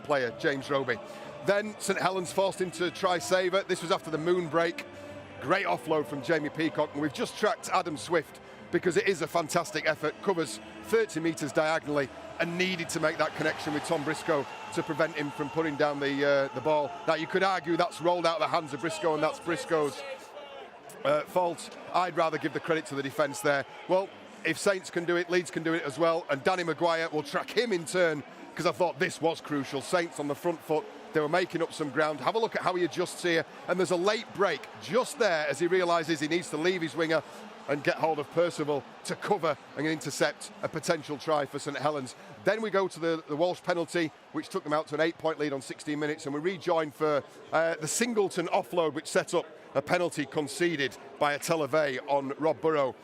player, James Roby. Then St Helens forced him to try saver. This was after the moon break. Great offload from Jamie Peacock. And we've just tracked Adam Swift, because it is a fantastic effort, covers 30 metres diagonally and needed to make that connection with Tom Briscoe to prevent him from putting down the ball. Now, you could argue that's rolled out of the hands of Briscoe and that's Briscoe's fault. I'd rather give the credit to the defence there. Well, if Saints can do it, Leeds can do it as well, and Danny Maguire will track him in turn, because I thought this was crucial. Saints on the front foot, they were making up some ground. Have a look at how he adjusts here, and there's a late break just there as he realises he needs to leave his winger and get hold of Percival to cover and intercept a potential try for St Helens. Then we go to the Walsh penalty, which took them out to an 8-point lead on 16 minutes, and we rejoin for the Singleton offload, which set up a penalty conceded by Atelave on Rob Burrow.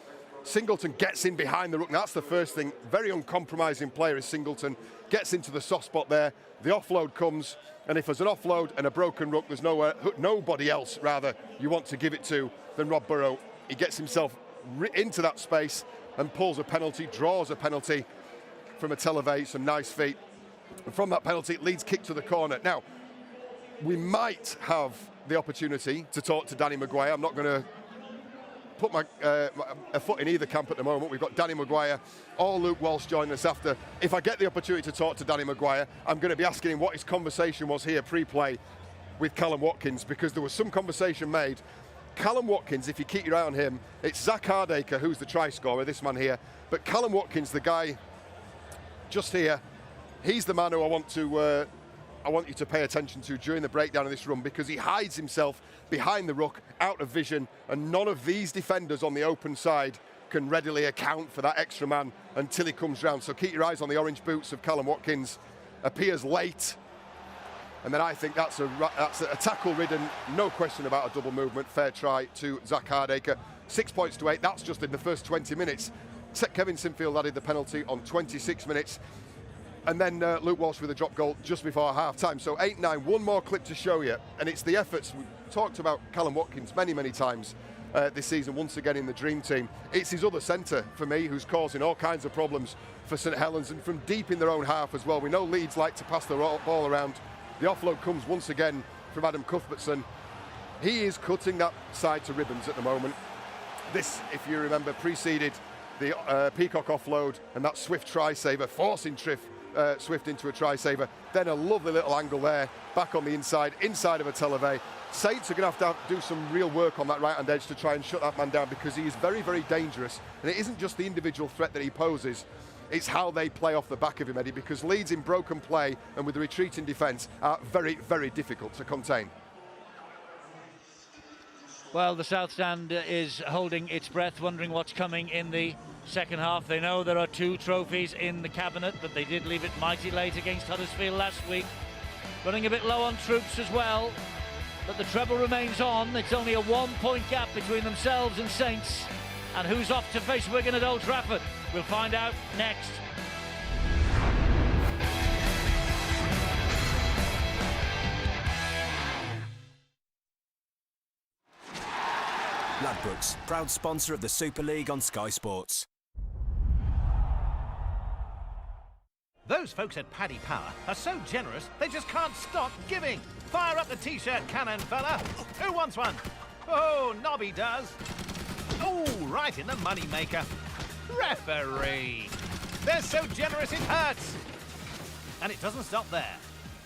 Singleton gets in behind the ruck. That's the first thing. Very uncompromising player is Singleton. Gets into the soft spot there. The offload comes, and if there's an offload and a broken ruck, there's nobody else, rather, you want to give it to than Rob Burrow. He gets himself into that space and pulls a penalty, draws a penalty from Atelave, some nice feet. And from that penalty, Leeds kick to the corner. Now, we might have the opportunity to talk to Danny Maguire. I'm not going to put a foot in either camp at the moment. We've got Danny Maguire or Luke Walsh joining us after. If I get the opportunity to talk to Danny Maguire, I'm going to be asking him what his conversation was here pre-play with Callum Watkins, because there was some conversation made. Callum Watkins, if you keep your eye on him, it's Zach Hardacre who's the try scorer, this man here, but Callum Watkins, the guy just here, he's the man who I want you to pay attention to during the breakdown of this run, because he hides himself behind the ruck, out of vision, and none of these defenders on the open side can readily account for that extra man until he comes round. So keep your eyes on the orange boots of Callum Watkins. Appears late, and then I think that's a tackle-ridden, no question about a double movement, fair try to Zach Hardacre. 6 points to 8, that's just in the first 20 minutes. Kevin Sinfield added the penalty on 26 minutes. And then Luke Walsh with a drop goal just before half-time. So 8-9, one more clip to show you. And it's the efforts. We've talked about Callum Watkins many, many times this season, once again in the dream team. It's his other centre, for me, who's causing all kinds of problems for St Helens, and from deep in their own half as well. We know Leeds like to pass the ball around. The offload comes once again from Adam Cuthbertson. He is cutting that side to ribbons at the moment. This, if you remember, preceded the Peacock offload and that Swift try-saver, forcing Swift into a try-saver. Then a lovely little angle there, back on the inside of a Televe. Saints are going to have to do some real work on that right-hand edge to try and shut that man down, because he is very, very dangerous. And it isn't just the individual threat that he poses, it's how they play off the back of him, Eddie, because Leeds in broken play and with the retreating defence are very, very difficult to contain. Well, the South Stand is holding its breath, wondering what's coming in the second half. They know there are 2 trophies in the cabinet, but they did leave it mighty late against Huddersfield last week. Running a bit low on troops as well, but the treble remains on. It's only a 1-point gap between themselves and Saints. And who's off to face Wigan at Old Trafford? We'll find out next. Ladbrokes, proud sponsor of the Super League on Sky Sports. Those folks at Paddy Power are so generous, they just can't stop giving. Fire up the T-shirt cannon, fella. Who wants one? Oh, Nobby does. Oh, right in the money maker. Referee. They're so generous it hurts. And it doesn't stop there.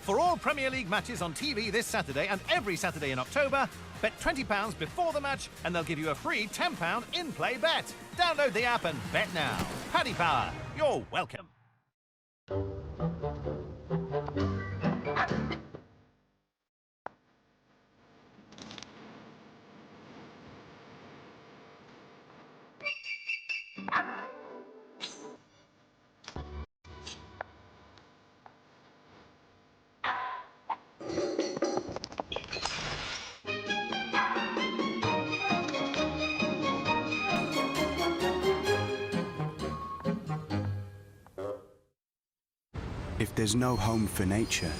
For all Premier League matches on TV this Saturday and every Saturday in October, bet £20 before the match and they'll give you a free £10 in-play bet. Download the app and bet now. Paddy Power, you're welcome. If there's no home for nature,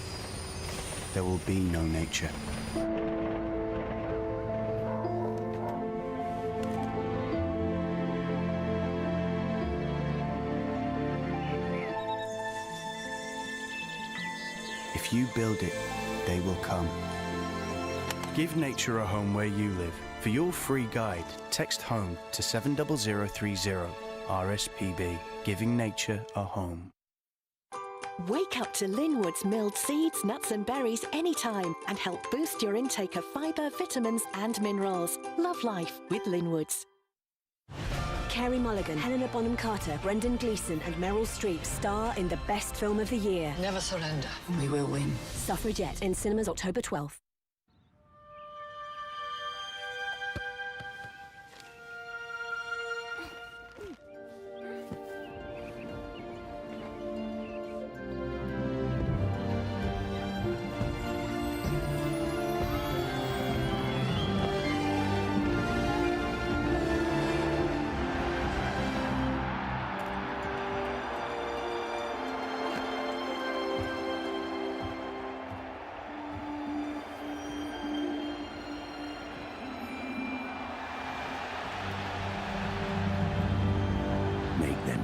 there will be no nature. If you build it, they will come. Give nature a home where you live. For your free guide, text HOME to 70030. RSPB, giving nature a home. Wake up to Linwood's milled seeds, nuts and berries anytime and help boost your intake of fibre, vitamins and minerals. Love life with Linwood's. Kerry Mulligan, Helena Bonham Carter, Brendan Gleeson and Meryl Streep star in the best film of the year. Never surrender. We will win. Suffragette in cinemas October 12th.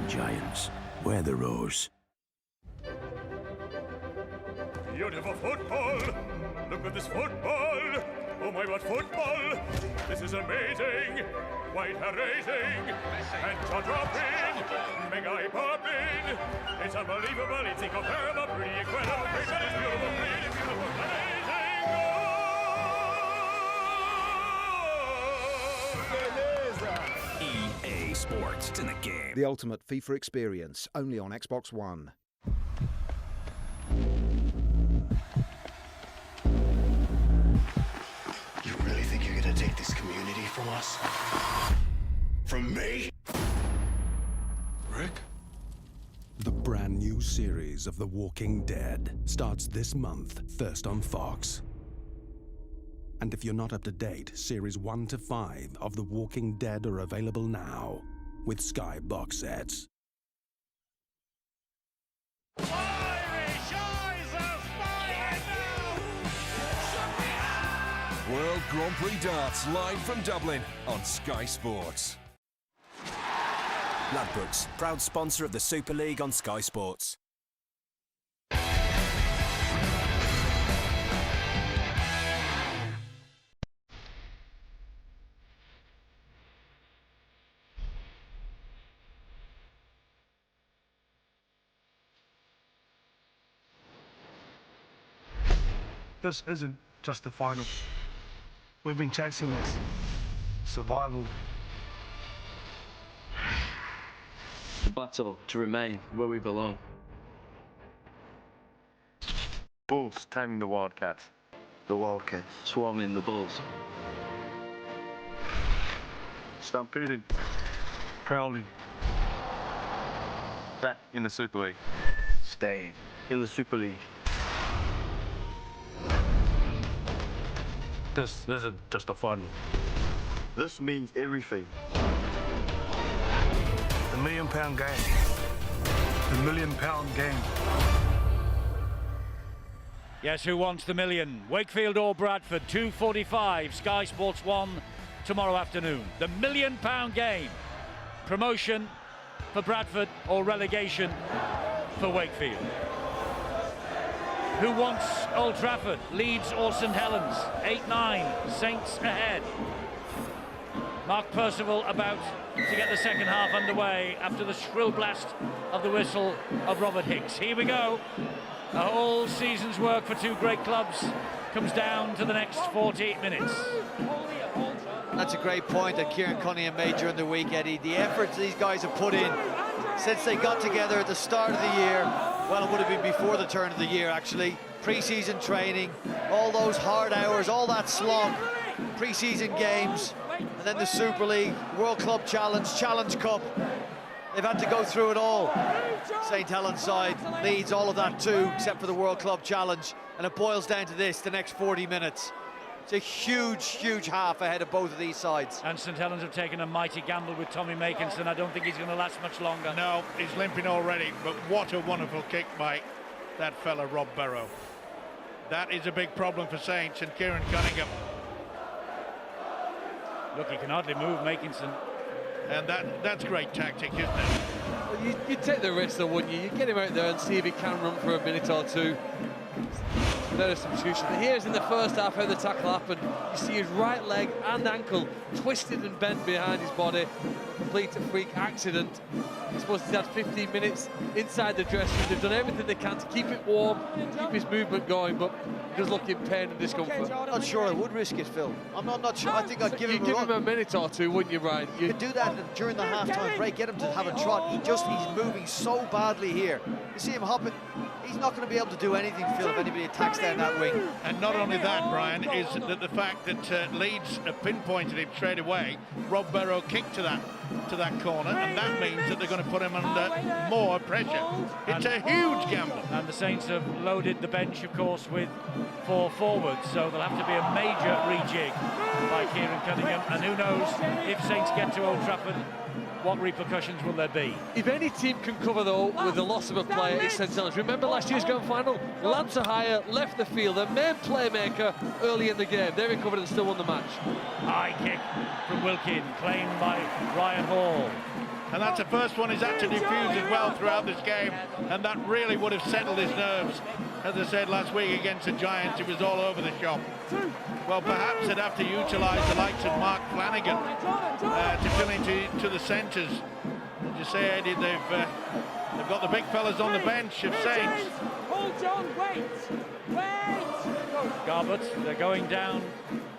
Giants, wear the rose. Beautiful football! Look at this football! Oh my, what football! This is amazing, quite amazing. And jaw-dropping, mega popping. It's unbelievable, it's incomparable, pretty incredible, pretty beautiful, pretty beautiful, amazing. EA Sports. It's in the game. The ultimate FIFA experience, only on Xbox One. You really think you're gonna take this community from us? From me? Rick? The brand new series of The Walking Dead starts this month, first on Fox. And if you're not up to date, series 1 to 5 of The Walking Dead are available now with Sky box sets. World Grand Prix Darts live from Dublin on Sky Sports. Ladbrokes, proud sponsor of the Super League on Sky Sports. This isn't just the final. We've been chasing this. Survival. Battle to remain where we belong. Bulls taming the Wildcats. The Wildcats swarming the Bulls. Stampeding. Prowling. Back in the Super League. Staying in the Super League. This isn't just a final. This means everything. The £1 million game. The £1 million game. Yes, who wants the million? Wakefield or Bradford, 2:45, Sky Sports 1 tomorrow afternoon. The £1 million game. Promotion for Bradford or relegation for Wakefield. Who wants Old Trafford? Leeds or St Helens? 8-9, Saints ahead. Mark Percival about to get the second half underway after the shrill blast of the whistle of Robert Hicks. Here we go. A whole season's work for two great clubs comes down to the next 48 minutes. That's a great point that Kieran Cunningham made during the week, Eddie. The efforts these guys have put in since they got together at the start of the year. Well, it would have been before the turn of the year, actually. Pre-season training, all those hard hours, all that slog, pre-season games, and then the Super League, World Club Challenge, Challenge Cup. They've had to go through it all. St Helens side, Leeds, all of that too, except for the World Club Challenge. And it boils down to this, the next 40 minutes. It's a huge, huge half ahead of both of these sides. And St Helens have taken a mighty gamble with Tommy Makinson. I don't think he's going to last much longer. No, he's limping already, but what a wonderful kick by that fella, Rob Barrow. That is a big problem for Saints and Kieran Cunningham. Look, he can hardly move, Makinson. And that's great tactic, isn't it? Well, you take the risk though, wouldn't you? You get him out there and see if he can run for a minute or two. Without a substitution. But here's in the first half how the tackle happened. You see his right leg and ankle twisted and bent behind his body. A complete freak accident. I suppose he's had 15 minutes inside the dressing room. They've done everything they can to keep it warm, keep his movement going, but he does look in pain and discomfort. I'm not sure I would risk it, Phil. I'm not sure. I think I'd give him a give run. him a minute or two, wouldn't you, Brian? You could do that during the half-time break, get him to have a trot. He's moving so badly here. You see him hopping. He's not going to be able to do anything, Phil, if anybody attacks down that wing. And not only that, Brian, is that the fact that Leeds have pinpointed him straight away. Rob Barrow kicked to that corner, and that means that they're going to put him under more pressure. It's a huge gamble. And the Saints have loaded the bench, of course, with 4 forwards, so there'll have to be a major rejig by Kieran Cunningham. And who knows, if Saints get to Old Trafford, what repercussions will there be? If any team can cover, though, with the loss of a player, it's St Helens. Remember last year's grand final? Lance Ahaya left the field, their main playmaker early in the game. They recovered and still won the match. High kick from Wilkin, claimed by Ryan Hall. And that's the first one he's had to defuse as well throughout this game, and that really would have settled his nerves. As I said last week against the Giants, it was all over the shop. Well, perhaps they'd have to utilise the likes of Mark Flanagan to fill into the centres. As you say, Eddie, they've got the big fellas on the bench of Saints. Hold John, wait! Garbutt, they're going down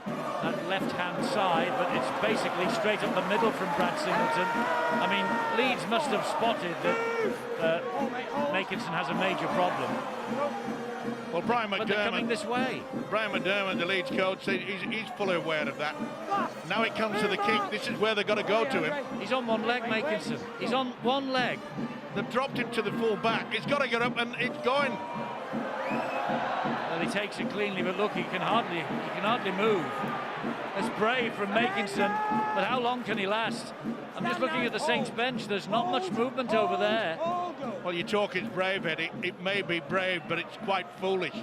that left-hand side, but it's basically straight up the middle from Brad Singleton. I mean, Leeds must have spotted that Makinson has a major problem. Well, Brian McDermott, but they're coming this way. Brian McDermott, the Leeds coach, he's fully aware of that. Now it comes to the kick. This is where they've got to go to him. He's on one leg, Makinson. He's on one leg. They've dropped him to the full back. He's got to get up, and it's going. Well, he takes it cleanly, but look, he can hardly move. It's brave from Makinson, but how long can he last? I'm just looking at the Saints bench. There's not much movement over there. Well, you talk it's brave, Eddie. It may be brave, but it's quite foolish,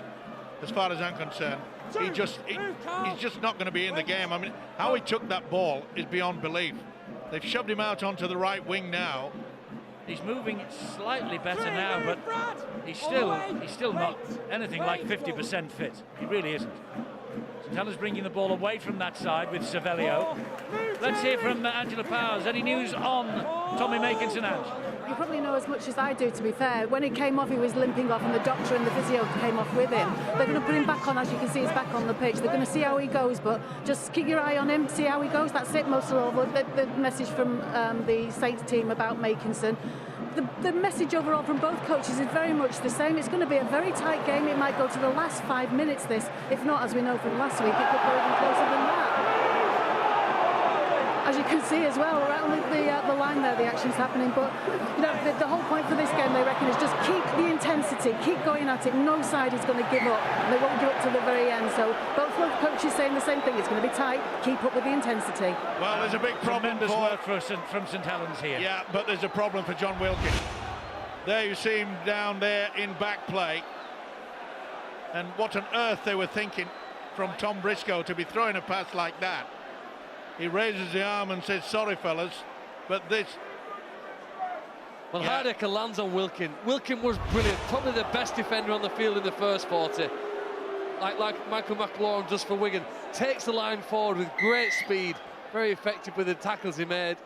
as far as I'm concerned. He's just not going to be in the game. I mean, how he took that ball is beyond belief. They've shoved him out onto the right wing now. He's moving slightly better now, but he's still not anything like 50% fit. He really isn't. St Helens bringing the ball away from that side with Cervello. Let's hear from Angela Powers. Any news on Tommy Makinson, Ange? You probably know as much as I do, to be fair. When he came off, he was limping off, and the doctor and the physio came off with him. They're going to put him back on, as you can see, he's back on the pitch. They're going to see how he goes, but just keep your eye on him, see how he goes. That's it, most of all. The message from the Saints team about Makinson. The message overall from both coaches is very much the same. It's going to be a very tight game. It might go to the last 5 minutes, this. If not, as we know from last week, it could go even closer than that. As you can see as well, right on the line there, the action's happening. But you know, the whole point for this game, they reckon, is just keep the intensity, keep going at it. No side is going to give up. They won't give up to the very end. So both coaches saying the same thing. It's going to be tight. Keep up with the intensity. Well, there's a big problem from St Helens here. Yeah, but there's a problem for John Wilkins. There you see him down there in back play. And what on earth they were thinking from Tom Briscoe to be throwing a pass like that. He raises the arm and says, sorry, fellas, but this... Well, Heidecker lands on Wilkin. Wilkin was brilliant, probably the best defender on the field in the first 40. Like Michael McLaurin does for Wigan. Takes the line forward with great speed. Very effective with the tackles he made.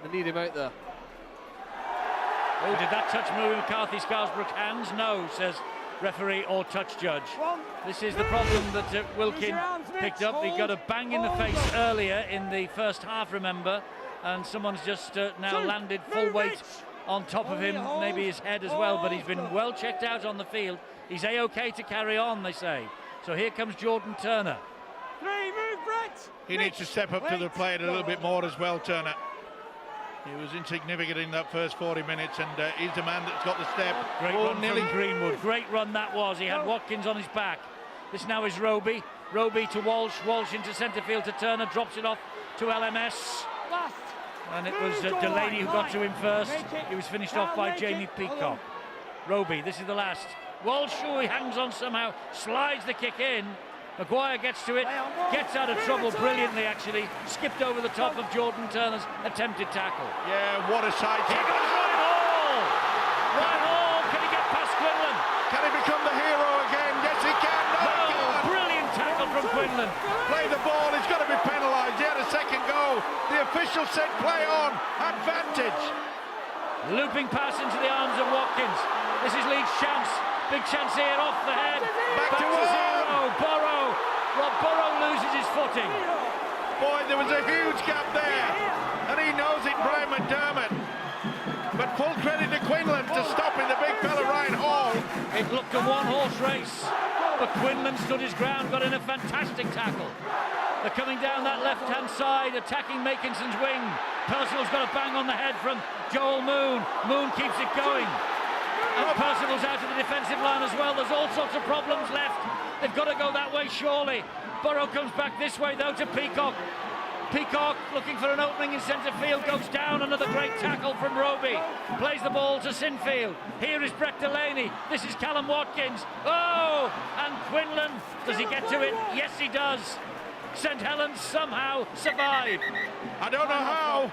They need him out there. Oh, did that touch Murray McCarthy Scarsbrook hands? No, says referee or touch judge. This is the problem that Wilkin picked up. He got a bang in the face earlier in the first half, remember, and someone's just now landed full weight on top of him, maybe his head as well, but he's been well checked out on the field. He's A-OK to carry on, they say. So here comes Jordan Turner. He needs to step up to the plate a little bit more as well, Turner. He was insignificant in that first 40 minutes, and he's the man that's got the step. Great run from Greenwood. Great run that was. He had Watkins on his back. This now is Roby. Roby to Walsh. Walsh into centre field to Turner. Drops it off to LMS. And it was Delaney who got to him first. He was finished off by Jamie Peacock. Roby, this is the last. Walsh, he hangs on somehow. Slides the kick in. Maguire gets to it, gets out of trouble brilliantly, actually. Skipped over the top of Jordan Turner's attempted tackle. Yeah, what a sight. He goes Ryan Hall! Ryan Hall, can he get past Quinlan? Can he become the hero again? Yes, he can. No, brilliant tackle from Quinlan. Play the ball, he's got to be penalised. He had a second go. The official said play on, advantage. Looping pass into the arms of Watkins. This is Leeds' chance. Big chance here, off the head. Back to zero. Burrow. Rob Burrow loses his footing. Boy, there was a huge gap there. And he knows it, Brian McDermott. But full credit to Quinlan to stopping the big fella Ryan Hall. It looked a one-horse race. But Quinlan stood his ground, got in a fantastic tackle. They're coming down that left-hand side, attacking Makinson's wing. Percival's got a bang on the head from Joel Moon. Moon keeps it going. And Percival's out of the defensive line as well. There's all sorts of problems left. They've got to go that way, surely. Burrow comes back this way, though, to Peacock. Peacock looking for an opening in centre field, goes down. Another great tackle from Roby. Plays the ball to Sinfield. Here is Brett Delaney. This is Callum Watkins. Oh! And Quinlan, does he get to it? Yes, he does. St Helens somehow survive. I don't know how.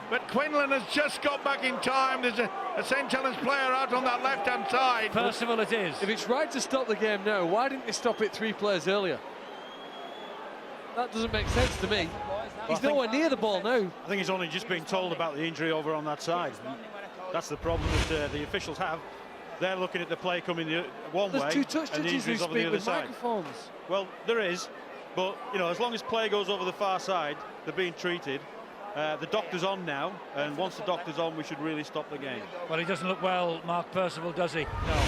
But Quinlan has just got back in time. There's a St. Helens player out on that left-hand side. Percival it is. If it's right to stop the game now, why didn't they stop it 3 players earlier? That doesn't make sense to me. He's nowhere near the ball now. I think he's only just been told about the injury over on that side. That's the problem that the officials have. They're looking at the play coming one way. There's 2 touch and the judges who injury's over the speak other with side. microphones. Well, there is, but you know, as long as play goes over the far side, they're being treated. The doctor's on now, and once the doctor's on, we should really stop the game. Well, he doesn't look well, Mark Percival, does he? No.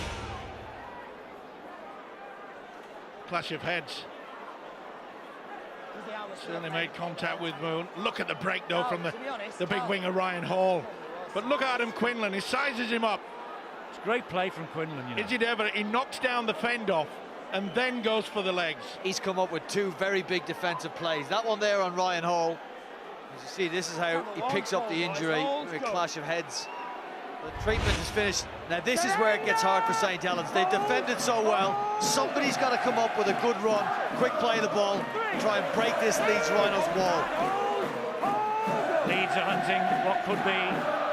Clash of heads. Certainly made contact with Moon. Look at the break, though, from the big winger, Ryan Hall. But look at Adam Quinlan. He sizes him up. It's great play from Quinlan, you know. Is it ever? He knocks down the fend off and then goes for the legs. He's come up with 2 very big defensive plays. That one there on Ryan Hall. As you see, this is how he picks up the injury with a clash of heads. The treatment is finished. Now this is where it gets hard for St. Helens. They've defended so well. Somebody's got to come up with a good run, quick play the ball, try and break this Leeds Rhinos wall. Leeds are hunting what could be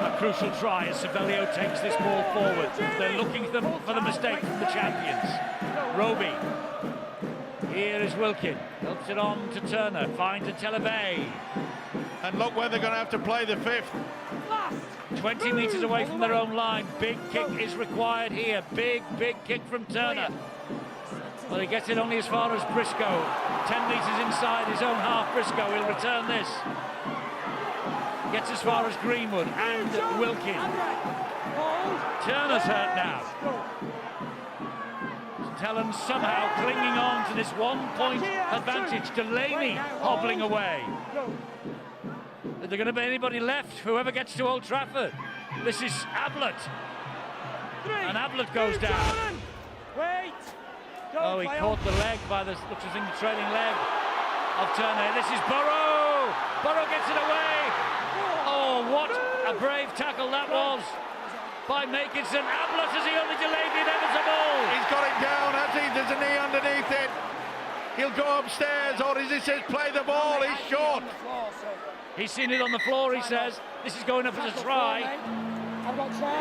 a crucial try as Savelio takes this ball forward. They're looking for the mistake from the champions. Roby. Here is Wilkin. Helps it on to Turner. Finds a Telebay. And look where they're going to have to play the 5th. 20 metres away from their own line. Big kick is required here. Big kick from Turner. Well, he gets it only as far as Briscoe. 10 metres inside his own half. Briscoe will return this. Gets as far as Greenwood and Wilkin. Turner's hurt now. St. Helens somehow clinging on to this 1-point advantage. Delaney hobbling away. Is there going to be anybody left? Whoever gets to Old Trafford. This is Ablett. And Ablett goes down. Oh, he caught the leg by the, looks as in the trailing leg of Turner. This is Burrow. Burrow gets it away. Oh, what a brave tackle that was by Makinson. Ablett, has he only delayed the inevitable? He's got it down, has he? There's a knee underneath it. He'll go upstairs, or as he says, play the ball. He's short. He's seen it on the floor, he says. This is going up as a try. I've got try.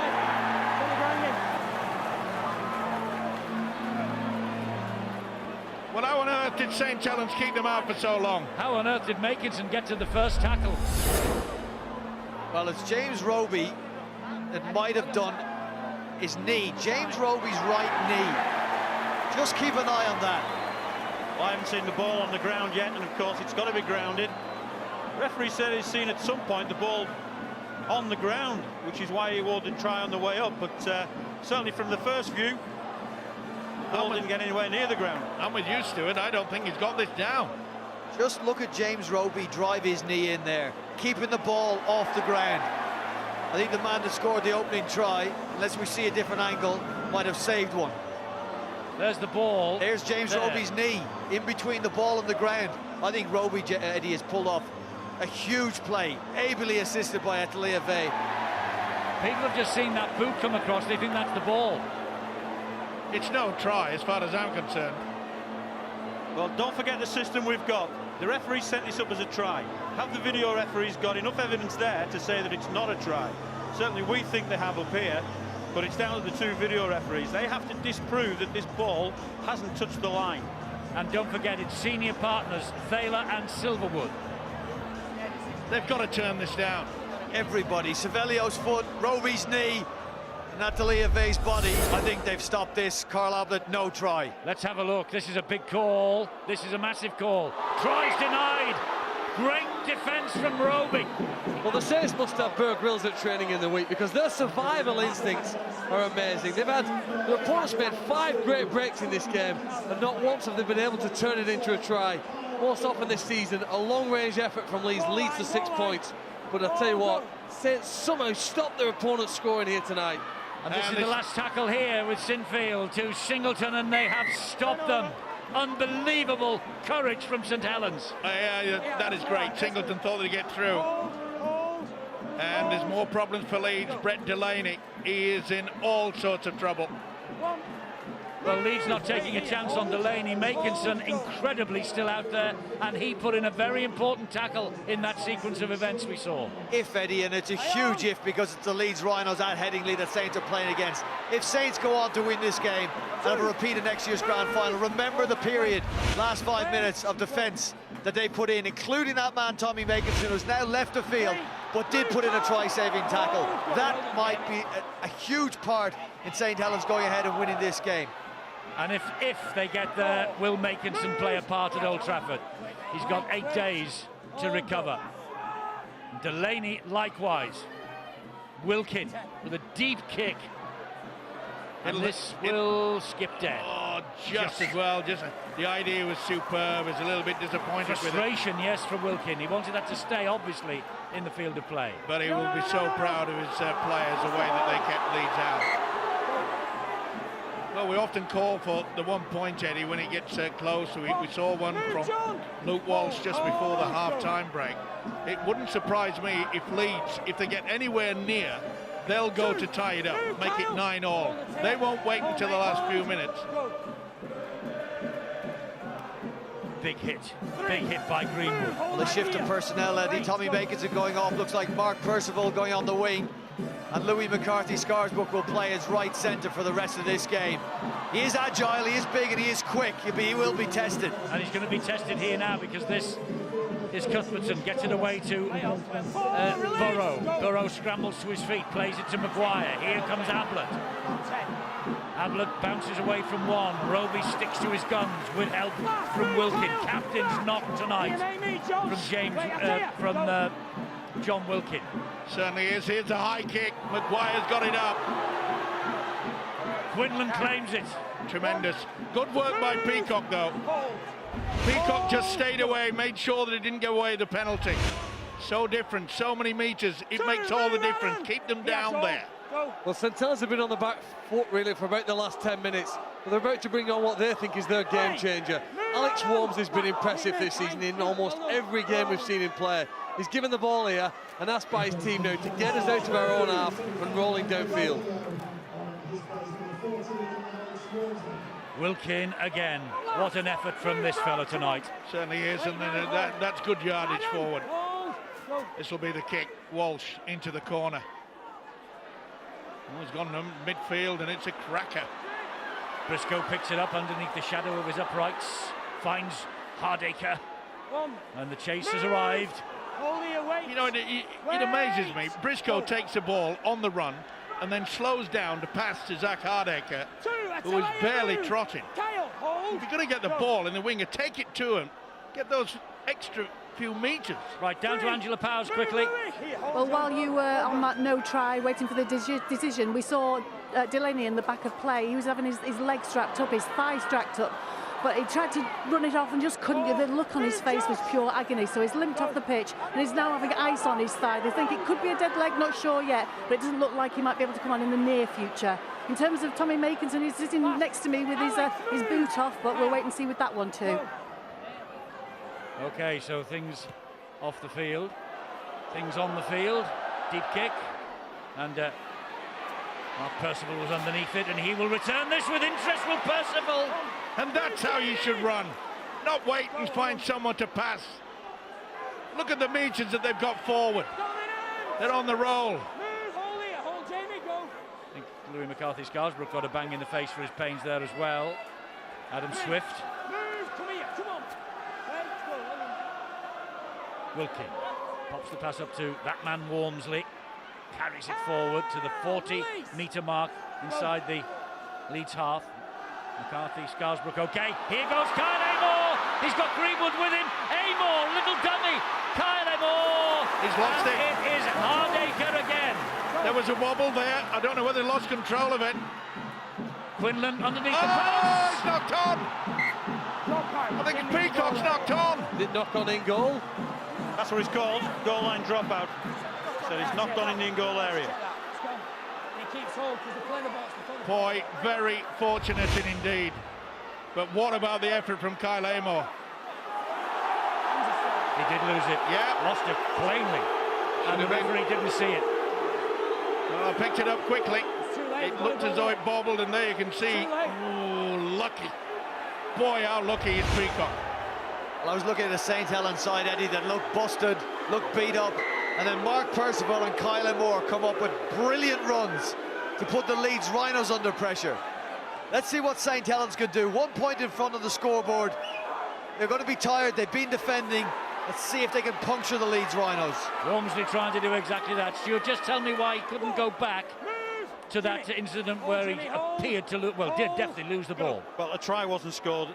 Well, how on earth did St. Helens keep them out for so long? How on earth did Makinson get to the first tackle? Well, it's James Roby that might have done his knee. James Roby's right knee. Just keep an eye on that. Well, I haven't seen the ball on the ground yet, and of course it's got to be grounded. The referee said he's seen at some point the ball on the ground, which is why he awarded try on the way up, but certainly from the first view, the ball didn't get anywhere near the ground. I'm with you, Stuart. I don't think he's got this down. Just look at James Roby drive his knee in there, keeping the ball off the ground. I think the man that scored the opening try, unless we see a different angle, might have saved one. There's the ball. There's James Roby's knee in between the ball and the ground. I think Roby, Eddie, has pulled off a huge play, ably assisted by Atalia Vey. People have just seen that boot come across, they think that's the ball. It's no try as far as I'm concerned. Well, don't forget the system we've got. The referee set this up as a try. Have the video referees got enough evidence there to say that it's not a try? Certainly we think they have up here, but it's down to the 2 video referees. They have to disprove that this ball hasn't touched the line. And don't forget, it's senior partners, Thaler and Silverwood. They've got to turn this down. Everybody, Savelio's foot, Roby's knee, Natalia Vey's body. I think they've stopped this. Carl Ablett, no try. Let's have a look. This is a big call. This is a massive call. Tries denied. Great defence from Roby. Well, the Saints must have Bear Grylls at training in the week because their survival instincts are amazing. Their opponents made 5 great breaks in this game, and not once have they been able to turn it into a try. Most often this season, a long-range effort from Leeds leads to 6 points. But I'll tell you what, Saints somehow stopped their opponents scoring here tonight. And this is the last tackle here with Sinfield to Singleton, and they have stopped them. Unbelievable courage from St. Helens. That is great. Singleton thought they'd get through. And there's more problems for Leeds. Brett Delaney, he is in all sorts of trouble. Well, Leeds not taking a chance on Delaney. Makinson incredibly still out there, and he put in a very important tackle in that sequence of events we saw. If, Eddie, and it's a huge if, because it's the Leeds Rhinos at Headingley that Saints are playing against. If Saints go on to win this game and have a repeat of next year's grand final, remember the period, last 5 minutes of defence that they put in, including that man Tommy Makinson, who's now left the field, but did put in a try-saving tackle. That might be a huge part in St Helens going ahead and winning this game. And if they get there, will Makinson play a part at Old Trafford? He's got 8 days to recover. Delaney likewise. Wilkin with a deep kick. And this will skip dead. Oh, just as well. The idea was superb. It's a little bit disappointed with it. Frustration, yes, from Wilkin. He wanted that to stay, obviously, in the field of play. But he will be so proud of his players, the way that they kept Leeds out. Well, we often call for the 1 point, Eddie, when it gets close. We saw one from Luke Walsh just before the half-time break. It wouldn't surprise me if Leeds, if they get anywhere near, they'll go to tie it up, make it 9-all. They won't wait until the last few minutes. Big hit by Greenwood. Well, the shift of personnel, Eddie. Tommy Makinson going off, looks like Mark Percival going on the wing. And Louis McCarthy-Scarsbrook will play as right centre for the rest of this game. He is agile, he is big, and he is quick. He will be tested. And he's going to be tested here now, because this is Cuthbertson. Gets it away to Burrow. Burrow scrambles to his feet, plays it to Maguire. Here comes Ablett. Ablett bounces away from one. Roby sticks to his guns with help from Wilkin. Captain's knock tonight from John Wilkin. Certainly is. Here's a high kick. Maguire's got it up. Quinlan claims it. Tremendous. Good work by Peacock, though. Peacock just stayed away, made sure that it didn't give away the penalty. So different, so many metres. It makes all the difference. Keep them down there. Well, St Helens have been on the back foot really for about the last 10 minutes. But they're about to bring on what they think is their game changer. Alex Worms has been impressive this season in almost every game we've seen him play. He's given the ball here and asked by his team now to get us out of our own half and rolling downfield. Wilkin again. What an effort from this fella tonight. Certainly is, and that's good yardage forward. This will be the kick. Walsh into the corner. Oh, he's gone to midfield, and it's a cracker. Briscoe picks it up underneath the shadow of his uprights, finds Hardacre, and the chase has arrived. You know, it amazes me. Briscoe takes the ball on the run and then slows down to pass to Zach Hardacre, who is barely trotting. If you're going to get the ball in the winger, take it to him. Get those extra few metres. Right, down to Angela Powers quickly. Well, while you were on that no try, waiting for the decision, we saw Delaney in the back of play. He was having his leg strapped up, his thigh strapped up, but he tried to run it off and just couldn't. The look on his face was pure agony, so he's limped off the pitch and he's now having ice on his thigh. They think it could be a dead leg, not sure yet, but it doesn't look like he might be able to come on in the near future. In terms of Tommy Makinson, he's sitting next to me with his boot off, but we'll wait and see with that one too. Okay, so things off the field, things on the field, deep kick, and Mark Percival was underneath it, and he will return this with interest, will Percival. And that's how you should run, not wait and find someone to pass. Look at the metres that they've got forward. They're on the roll. I think Louis McCarthy-Scarsbrook got a bang in the face for his pains there as well. Adam Swift. Wilkin pops the pass up to that man Wormsley, carries it forward to the 40-metre mark inside the Leeds half. McCarthy-Scarsbrook, okay, here goes Kyle Amor, he's got Greenwood with him, Amor, little dummy, Kyle Amor, he's lost it. It is Hardacre again. There was a wobble there, I don't know whether he lost control of it. Quinlan underneath the pass. It's knocked on. I think Peacock's knocked on. Did knock on in goal? That's what it's called, goal line dropout. So it's knocked on in the in-goal area. Boy, very fortunate indeed. But what about the effort from Kyle Amor? He did lose it. Yeah. Lost it plainly. And the referee didn't see it. Well, I picked it up quickly. It looked as though it bobbled, and there you can see. Ooh, lucky. Boy, how lucky is Peacock. Well, I was looking at a St. Helens side, Eddie, that looked busted, looked beat up, and then Mark Percival and Kyle Moore come up with brilliant runs to put the Leeds Rhinos under pressure. Let's see what St. Helens could do. 1 point in front of the scoreboard. They're going to be tired. They've been defending. Let's see if they can puncture the Leeds Rhinos. Walmsley trying to do exactly that. Stuart, just tell me why he couldn't go back to that incident where he appeared to lose, well, did definitely lose the ball. Well, a try wasn't scored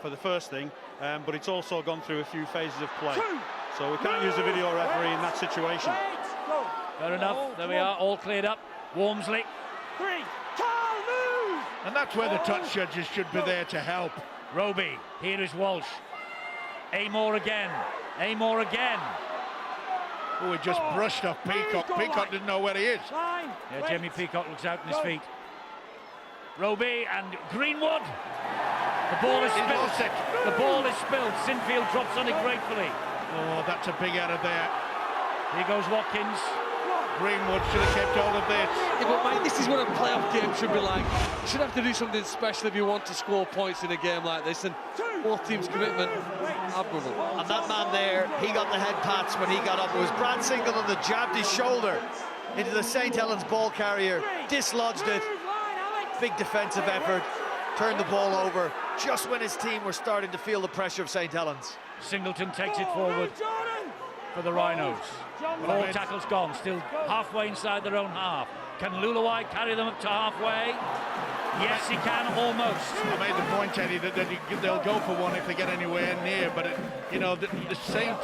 for the first thing, but it's also gone through a few phases of play. So we can't use the video referee in that situation. Fair enough. There we are, all cleared up. Walmsley. And that's where the touch judges should be there to help. Roby, here is Walsh. Amor again. Amor again. Oh, he just brushed off Peacock. Peacock didn't know where he is. Yeah, Jamie Peacock looks out on his feet. Roby and Greenwood. The ball is spilled. The ball is spilled. Sinfield drops on it gratefully. Oh, that's a big error there. Here goes Watkins. Greenwood should have kept hold of this. Yeah, but mate, this is what a playoff game should be like. You should have to do something special if you want to score points in a game like this, and both teams' commitment, admirable. And that man there, he got the head pats when he got up. It was Brad Singleton that jabbed his shoulder into the St. Helens ball carrier, dislodged it. Big defensive effort, turned the ball over just when his team were starting to feel the pressure of St. Helens. Singleton takes it forward for the Rhinos. 4 tackles gone, still halfway inside their own half. Can Luluwai carry them up to halfway? Yes, he can, almost. I made the point, Eddie, that they'll go for one if they get anywhere near, but the St.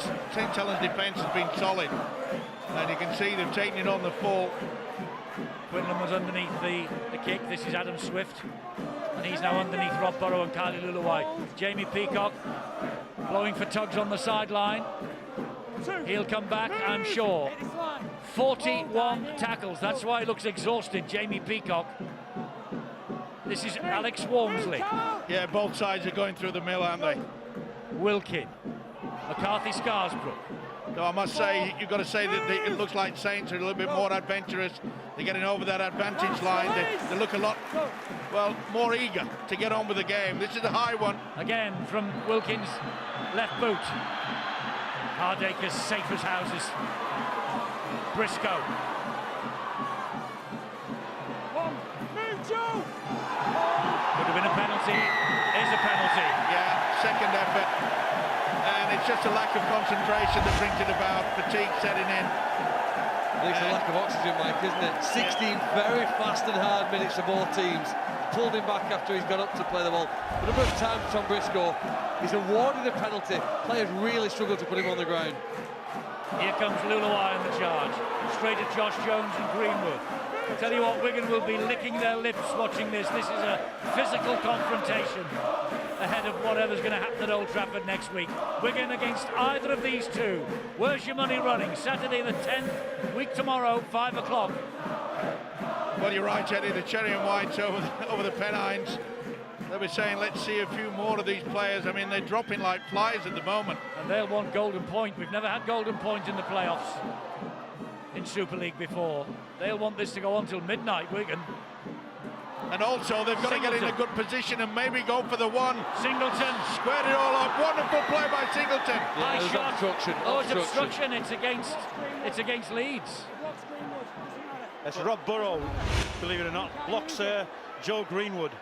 Helens defence has been solid, and you can see they've taken it on the full. Quinlan was underneath the kick. This is Adam Swift, and he's now underneath Rob Burrow and Kylie Luluwai. Jamie Peacock blowing for tugs on the sideline. He'll come back, I'm sure. 41 tackles, that's why he looks exhausted, Jamie Peacock. This is Alex Walmsley. Yeah, both sides are going through the mill, aren't they? Wilkin, McCarthy Scarsbrook. So I must say, you've got to say that it looks like Saints are a little bit more adventurous. They're getting over that advantage line. They look a lot, well, more eager to get on with the game. This is a high one. Again from Wilkins' left boot. Hardaker's safe as houses. Briscoe. Could have been a penalty. Is a penalty. Yeah, second effort. And it's just a lack of concentration that brings it about. Fatigue setting in. It's a lack of oxygen, Mike, isn't it? 16 very fast and hard minutes for both teams. Pulled him back after he's got up to play the ball. A number of times Tom Briscoe, he's awarded a penalty. Players really struggle to put him on the ground. Here comes Luluwai in the charge. Straight at Josh Jones and Greenwood. I tell you what, Wigan will be licking their lips watching this. This is a physical confrontation ahead of whatever's going to happen at Old Trafford next week. Wigan against either of these two. Where's your money running? Saturday the 10th, week tomorrow, 5 o'clock. Well, you're right, Eddie. The cherry and whites over the Pennines. They'll be saying, let's see a few more of these players. I mean, they're dropping like flies at the moment. And they'll want Golden Point. We've never had Golden Point in the playoffs in Super League before. They'll want this to go on till midnight, Wigan. And also, they've got to get in a good position and maybe go for the one. Singleton. Squared it all up. Wonderful play by Singleton. Yeah, high shot. Obstruction. Oh, it's obstruction. It's against Leeds. That's Rob Burrow, believe it or not, blocks Joe Greenwood.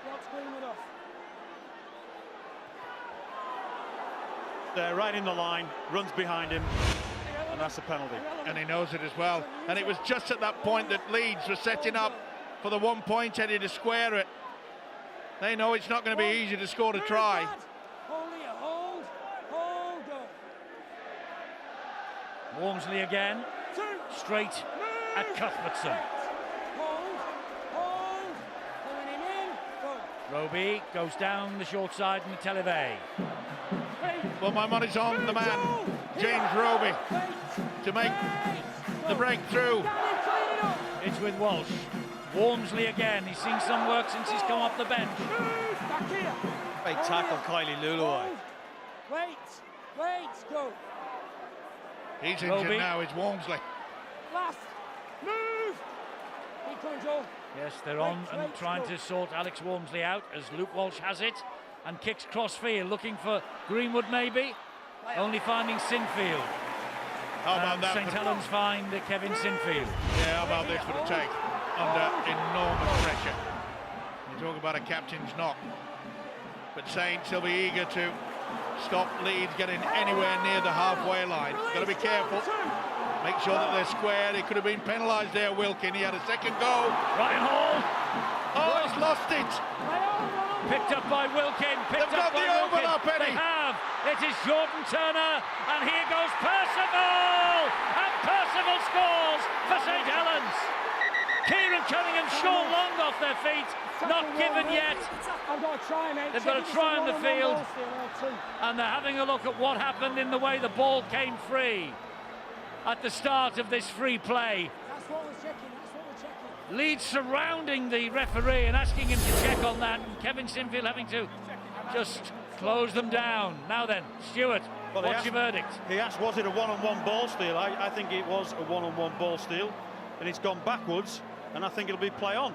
There, right in the line, runs behind him, and that's a penalty. And he knows it as well. And it was just at that point that Leeds were setting up for the 1 point, Eddie, to square it. They know it's not going to be easy to score a try. Walmsley again, straight at Cuthbertson. Roby goes down the short side in the Televay. Well, my money's on the man, James Roby, to make the breakthrough. It's with Walsh. Walmsley again. He's seen some work since he's come off the bench. Great tackle, Kylie Luluwai. Wait, go. He's injured Roby. now, it's Walmsley. Last. Move. Keep going, Joe. Yes, they're on and trying to sort Alex Walmsley out as Luke Walsh has it and kicks crossfield, looking for Greenwood maybe, only finding Sinfield. How about that? St Helens find Kevin Sinfield. Yeah, how about this for the take? Under enormous pressure. You talk about a captain's knock. But Saints will be eager to stop Leeds getting anywhere near the halfway line. Got to be careful. Make sure that they're squared. He could have been penalised there, Wilkin. He had a second go. Ryan Hall. Oh, he's lost it. Picked up by Wilkin. Picked They've up got by the Wilkin. overlap, Eddie. They have. It is Jordan Turner. And here goes Percival. And Percival scores for St Helens. Kieran Cunningham, Sean Long off their feet. Not given yet. I've got to try, mate. They've got to try on the field. And they're having a look at what happened in the way the ball came free at the start of this free play. That's what we're checking. That's what we're checking. Leeds surrounding the referee and asking him to check on that. And Kevin Sinfield having to just close them down. Now then, Stuart, what's your verdict? He asked, was it a one-on-one ball steal? I think it was a one-on-one ball steal. And it's gone backwards. And I think it'll be play on.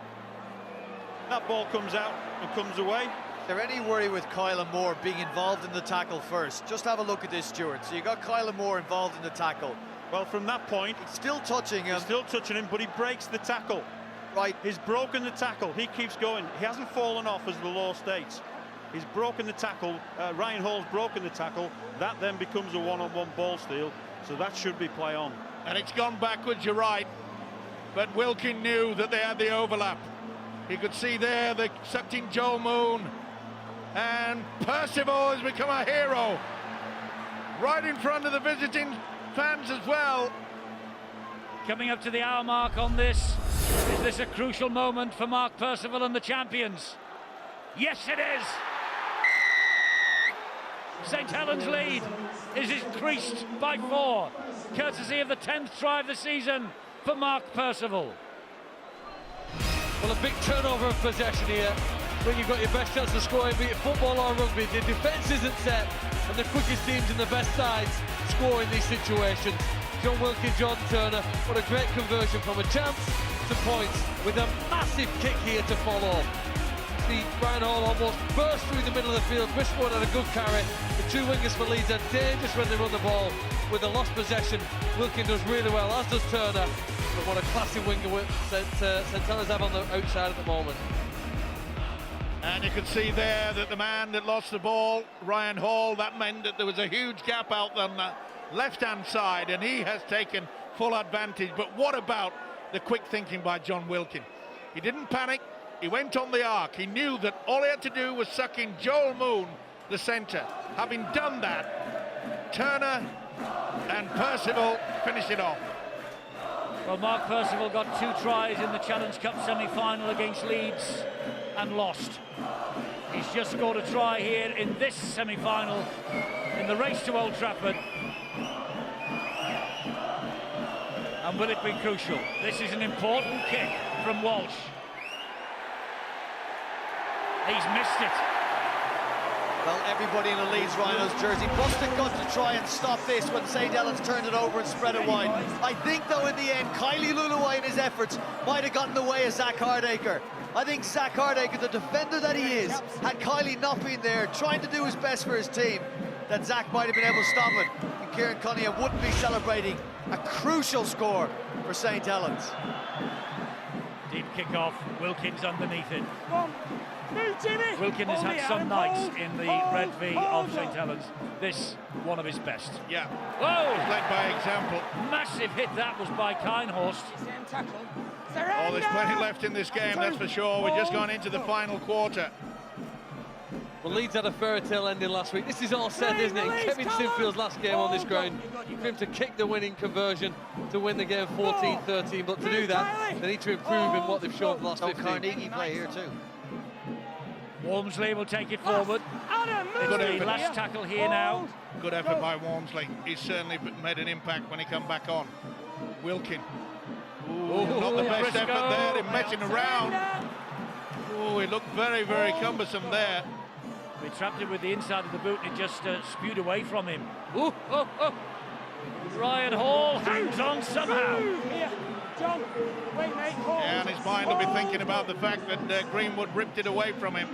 That ball comes out and comes away. Is there any worry with Kyler Moore being involved in the tackle first? Just have a look at this, Stuart. So you got Kyler Moore involved in the tackle. Well, from that point, he's still touching him. He's still touching him, but he breaks the tackle. Right. He's broken the tackle. He keeps going. He hasn't fallen off, as the law states. He's broken the tackle. Ryan Hall's broken the tackle. That then becomes a one-on-one ball steal. So that should be play on. And it's gone backwards, you're right. But Wilkin knew that they had the overlap. He could see there they sucked in Joel Moon. And Percival has become a hero. Right in front of the visiting fans as well. Coming up to the hour mark on this. Is this a crucial moment for Mark Percival and the champions? Yes, it is. St Helens' lead is increased by 4, courtesy of the 10th try of the season for Mark Percival. Well, a big turnover of possession here when you've got your best chance of scoring, be it football or rugby. The defence isn't set, and the quickest teams and the best sides score in these situations. John Wilkin, Jordan Turner, what a great conversion from a chance to points with a massive kick here to follow. See Ryan Hall almost burst through the middle of the field. Wishbone had a good carry. The two wingers for Leeds are dangerous when they run the ball. With a lost possession, Wilkin does really well, as does Turner. But what a classy winger St Helens have on the outside at the moment. And you can see there that the man that lost the ball, Ryan Hall, that meant that there was a huge gap out on the left-hand side, and he has taken full advantage. But what about the quick thinking by John Wilkin? He didn't panic. He went on the arc. He knew that all he had to do was suck in Joel Moon, the centre. Having done that, Turner and Percival finish it off. Well, Mark Percival got 2 tries in the Challenge Cup semi-final against Leeds and lost. He's just scored a try here in this semi-final in the race to Old Trafford. And will it be crucial? This is an important kick from Walsh. He's missed it. Well, everybody in a Leeds Rhinos jersey must have got to try and stop this when St Helens turned it over and spread it wide. I think, though, in the end, Kylie Luluway in his efforts might have gotten in the way of Zach Hardacre. I think Zach Hardacre, the defender that he is, had Kylie not been there, trying to do his best for his team, that Zach might have been able to stop it. And Kieran Cunningham wouldn't be celebrating a crucial score for St Helens. Deep kick-off, Wilkins underneath it. Wilkin has had some nights in the red V of St Helens. This, one of his best. Yeah. Whoa! He's led by example. Massive hit that was by Kinehorst. Oh, there's plenty left in this game, that's for sure. We've just gone into the final quarter. Well, Leeds had a fairy tale ending last week. This is all set, isn't it? And Kevin Sinfield's last game on this ground, for him to kick the winning conversion to win the game 14-13. But to do that, they need to improve in what they've shown for the last 15. Carnegie play here too. Walmsley will take it forward. It's the last tackle here now. Good effort by Walmsley. He's certainly made an impact when he come back on. Wilkin. Ooh, not the best effort there in messing around. Oh, it looked very, very cumbersome there. We trapped him with the inside of the boot and it just spewed away from him. Ooh, oh, oh. Ryan Hall hangs on somehow. John. Wait, mate. Hold. Yeah, and his mind will be thinking about the fact that Greenwood ripped it away from him.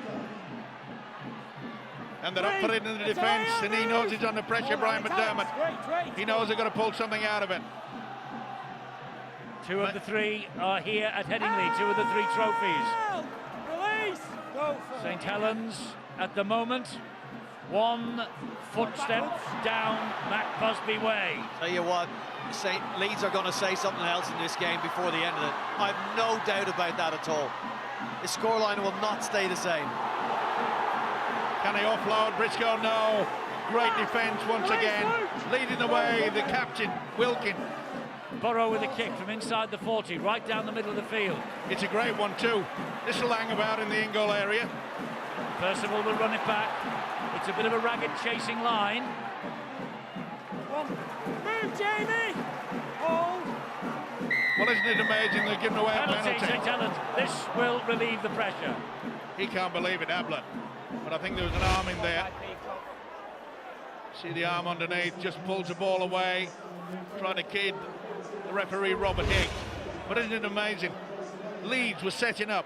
And they're up for it in the defence, and he knows he's under pressure, Brian McDermott. He knows they're going to pull something out of it. 2 of the 3 are here at Headingley, 2 of the 3 trophies. Release! Go for St Helens at the moment, 1 footstep down Matt Busby way. Tell you what, Leeds are going to say something else in this game before the end of it. I've no doubt about that at all. The scoreline will not stay the same. Can he offload? Briscoe, no. Great defence once again. Leading the way, the captain, Wilkin. Burrow with a kick from inside the 40, right down the middle of the field. It's a great one too. This will hang about in the in-goal area. Percival will run it back. It's a bit of a ragged chasing line. Move, Jamie! Hold. Well, isn't it amazing they're giving away a penalty? St Helens. This will relieve the pressure. He can't believe it, Ablett. But I think there was an arm in there. See the arm underneath, just pulls the ball away, trying to kid the referee Robert Higgs. But isn't it amazing? Leeds were setting up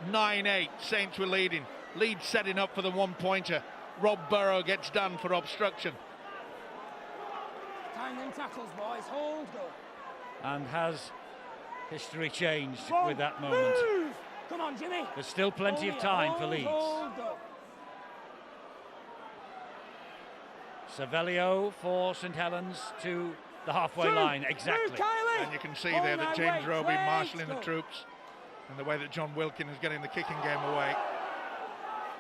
9-8, Saints were leading. Leeds setting up for the one-pointer. Rob Burrow gets done for obstruction. Time them tackles, boys. Hold, go. And has history changed One, with that moment? Move. Come on, Jimmy. There's still plenty of time for Leeds. Hold, go. Savelio for St Helens to the halfway line, exactly. And you can see there that James Roby marshalling the troops, and the way that John Wilkin is getting the kicking game away.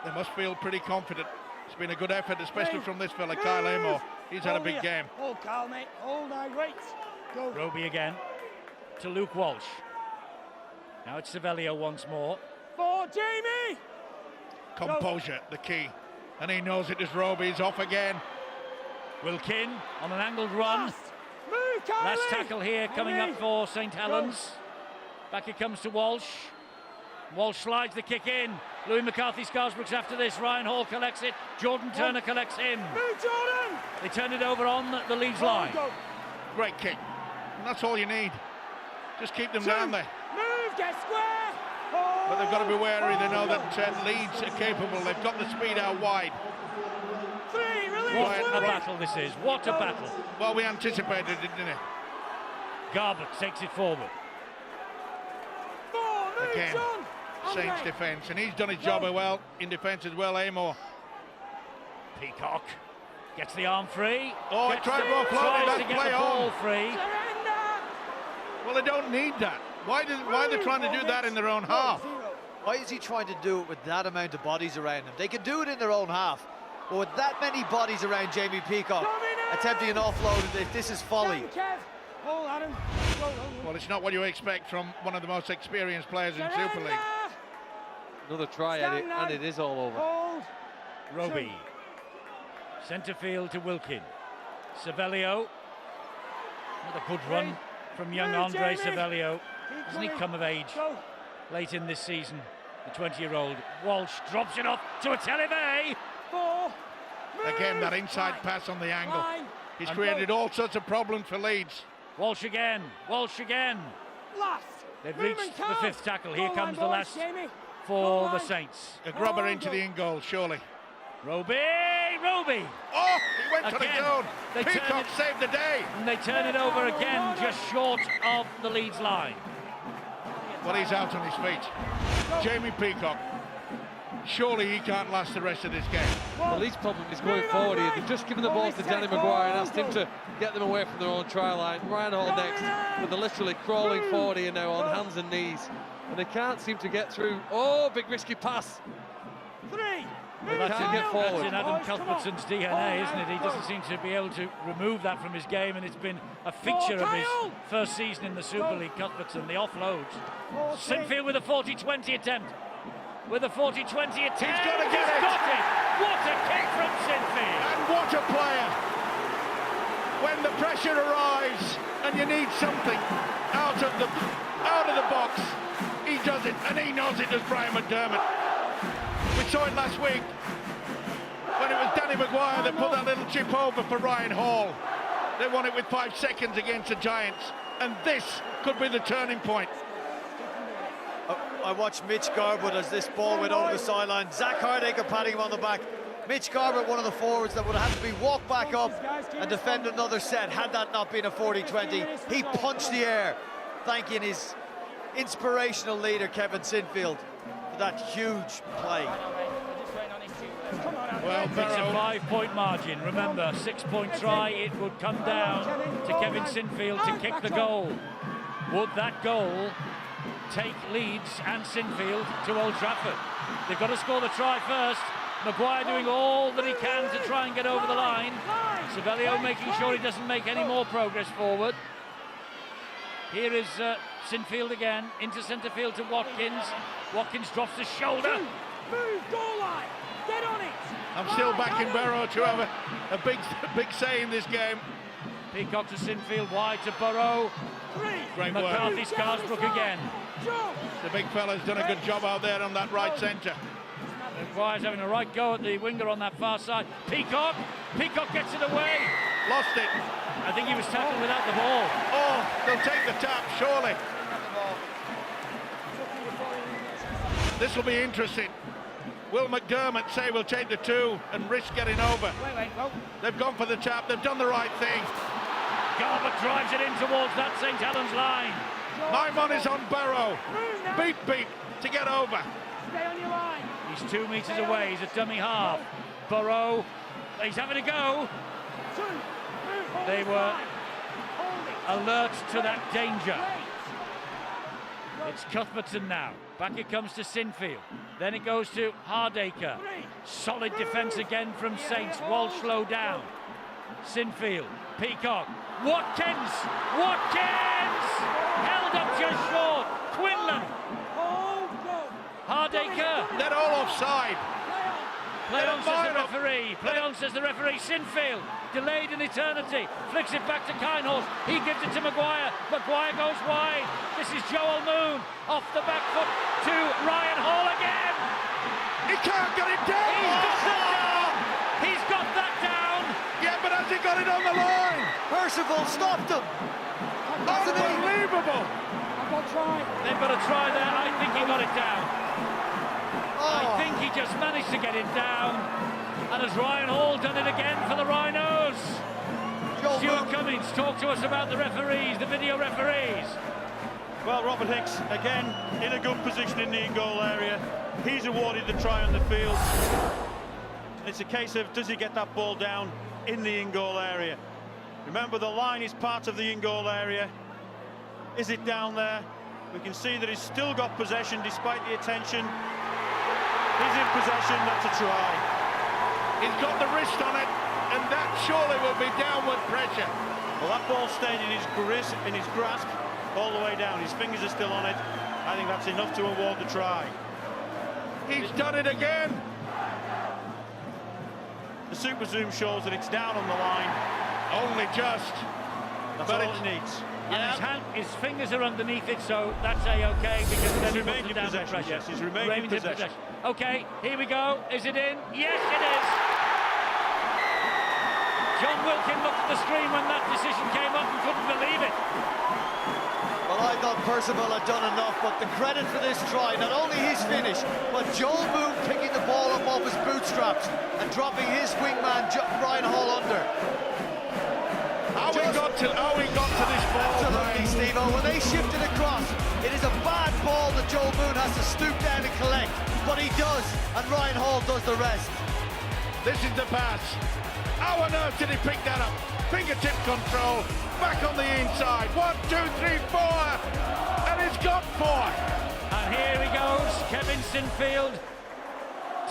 They must feel pretty confident. It's been a good effort, especially from this fella, Kyle Amor. He's had a big game. Hold, Kyle, mate. Hold, I wait. Go. Roby again to Luke Walsh. Now it's Savelio once more. For Jamie! Composure, the key. And he knows it is Roby. He's off again. Wilkin on an angled run. Move, Kylie. Last tackle here coming up for St Helens. Back it comes to Walsh. Walsh slides the kick in. Louis McCarthy Scarsbrook's after this. Ryan Hall collects it. Jordan Turner collects him. Move, Jordan! They turn it over on the Leeds line. Great kick. And that's all you need. Just keep them down there. Move, get square! But they've got to be wary. They know that Leeds are capable. They've got the speed out wide. What a battle this is. What a battle. Well, we anticipated it, didn't it? Garbutt takes it forward. Again, Saints defence. And he's done his job well in defence as well, Amor. Peacock gets the arm free. Oh, he tried to offload it. That's play on. Free. Well, they don't need that. Why are they trying to do that in their own half? Why is he trying to do it with that amount of bodies around him? They can do it in their own half. But with that many bodies around Jamie Peacock, attempting an offload, this is folly. Hold, Adam. Well, it's not what you expect from one of the most experienced players in Super League. Another try at it, and it is all over. Hold. Roby. Centre field to Wilkin. Savelio. Another good run from young Andre Savelio. Hasn't he come of age late in this season? The 20-year-old. Walsh drops it off to a Televe. Again, that inside pass on the angle. He's created all sorts of problems for Leeds. Walsh again. Walsh again. They've reached the fifth tackle. Here comes the last for the Saints. A grubber into the in-goal, surely. Roby! Oh, he went to the zone. Peacock saved the day. And they turn it over again, just short of the Leeds line. Well, he's out on his feet. Jamie Peacock. Surely he can't last the rest of this game. The Leeds problem is going forward here. They've just given the ball to Danny Maguire and asked him to get them away from their own try line. Ryan Hall next, but they're literally crawling forward here now on hands and knees. And they can't seem to get through. Oh, big risky pass. They can't get forward. That's in Adam Cuthbertson's DNA, isn't it? He doesn't seem to be able to remove that from his game, and it's been a feature of his first season in the Super League, Cuthbertson, the offloads. Sinfield with a 40-20 attempt. With a 40-20 attempt. He's got to get it. Got it. What a kick from Sinfield. And what a player. When the pressure arrives and you need something out of the box, he does it, and he knows it, does Brian McDermott. We saw it last week when it was Danny Maguire that put that little chip over for Ryan Hall. They won it with 5 seconds against the Giants. and this could be the turning point. I watched Mitch Garbutt as this ball went over the sideline. Zach Hardaker patting him on the back. Mitch Garbutt, one of the forwards that would have had to be walked back up and defend another set had that not been a 40-20. He punched the air, thanking his inspirational leader, Kevin Sinfield, for that huge play. Well, it's a 5-point margin. Remember, 6-point try, it would come down to Kevin Sinfield to kick the goal. Would that goal take Leeds and Sinfield to Old Trafford? They've got to score the try first. Maguire doing all that he can to try and get over the line. Sabelio making sure he doesn't make any more progress forward. Here is Sinfield again, into centre field to Watkins. Watkins drops his shoulder. Move, goal line, get on it. I'm still backing Burrow to have a big say in this game. Peacock to Sinfield, wide to Burrow. Great McCarthy, work. Scarsbrook again. The big fella's done a good job out there on that right centre. Maguire's having a right go at the winger on that far side. Peacock gets it away. Lost it. I think he was tackled without the ball. Oh, they'll take the tap, surely. This will be interesting. Will McDermott say we'll take the 2 and risk getting over? They've gone for the tap, they've done the right thing. Garbutt drives it in towards that St. Helens line. My money's on Burrow. Beep, beep, to get over. Stay on your line. He's 2 metres away, he's a dummy half. Burrow, he's having a go. They were alert to that danger. It's Cuthbertson now. Back it comes to Sinfield. Then it goes to Hardaker. Solid defence again from Saints. Walsh low down. Sinfield. Peacock. Watkins! Held up just short. Quinlan. Hardaker. They're all offside. Play on, says the referee. Play on, says the referee. Sinfield, delayed in eternity. Flicks it back to Kindhorst. He gives it to Maguire. Maguire goes wide. This is Joel Moon. Off the back foot to Ryan Hall again. He can't get it down. He's got that down. Yeah, but has he got it on the line? Percival stopped him. Unbelievable. They've got a try there. I think he got it down. I think he just managed to get it down. And has Ryan Hall done it again for the Rhinos? Stuart Cummings, talk to us about the referees, the video referees. Well, Robert Hicks, again, in a good position in the in-goal area. He's awarded the try on the field. It's a case of, does he get that ball down in the in-goal area? Remember, the line is part of the in-goal area. Is it down there? We can see that he's still got possession despite the attention. He's in possession, that's a try. He's got the wrist on it, and that surely will be downward pressure. Well, that ball stayed in his grasp all the way down. His fingers are still on it. I think that's enough to award the try. He's done it again. The super zoom shows that it's down on the line. Only just. That's all it needs. And his fingers are underneath it, so that's a-okay because then He's he puts remained it in down to possession, pressure. yes, he's remained in possession. Okay, here we go. Is it in? Yes, it is. John Wilkin looked at the screen when that decision came up and couldn't believe it. Well, I thought Percival had done enough, but the credit for this try, not only his finish, but Joel Moon picking the ball up off his bootstraps and dropping his wingman Ryan Hall under. How he got to this ball. Absolutely, Steve-O. When they shift it across, it is a bad ball that Joel Moon has to stoop down and collect, but he does, and Ryan Hall does the rest. This is the pass. How on earth did he pick that up? Fingertip control, back on the inside. 1, 2, 3, 4, and he's got 4. And here he goes, Kevin Sinfield,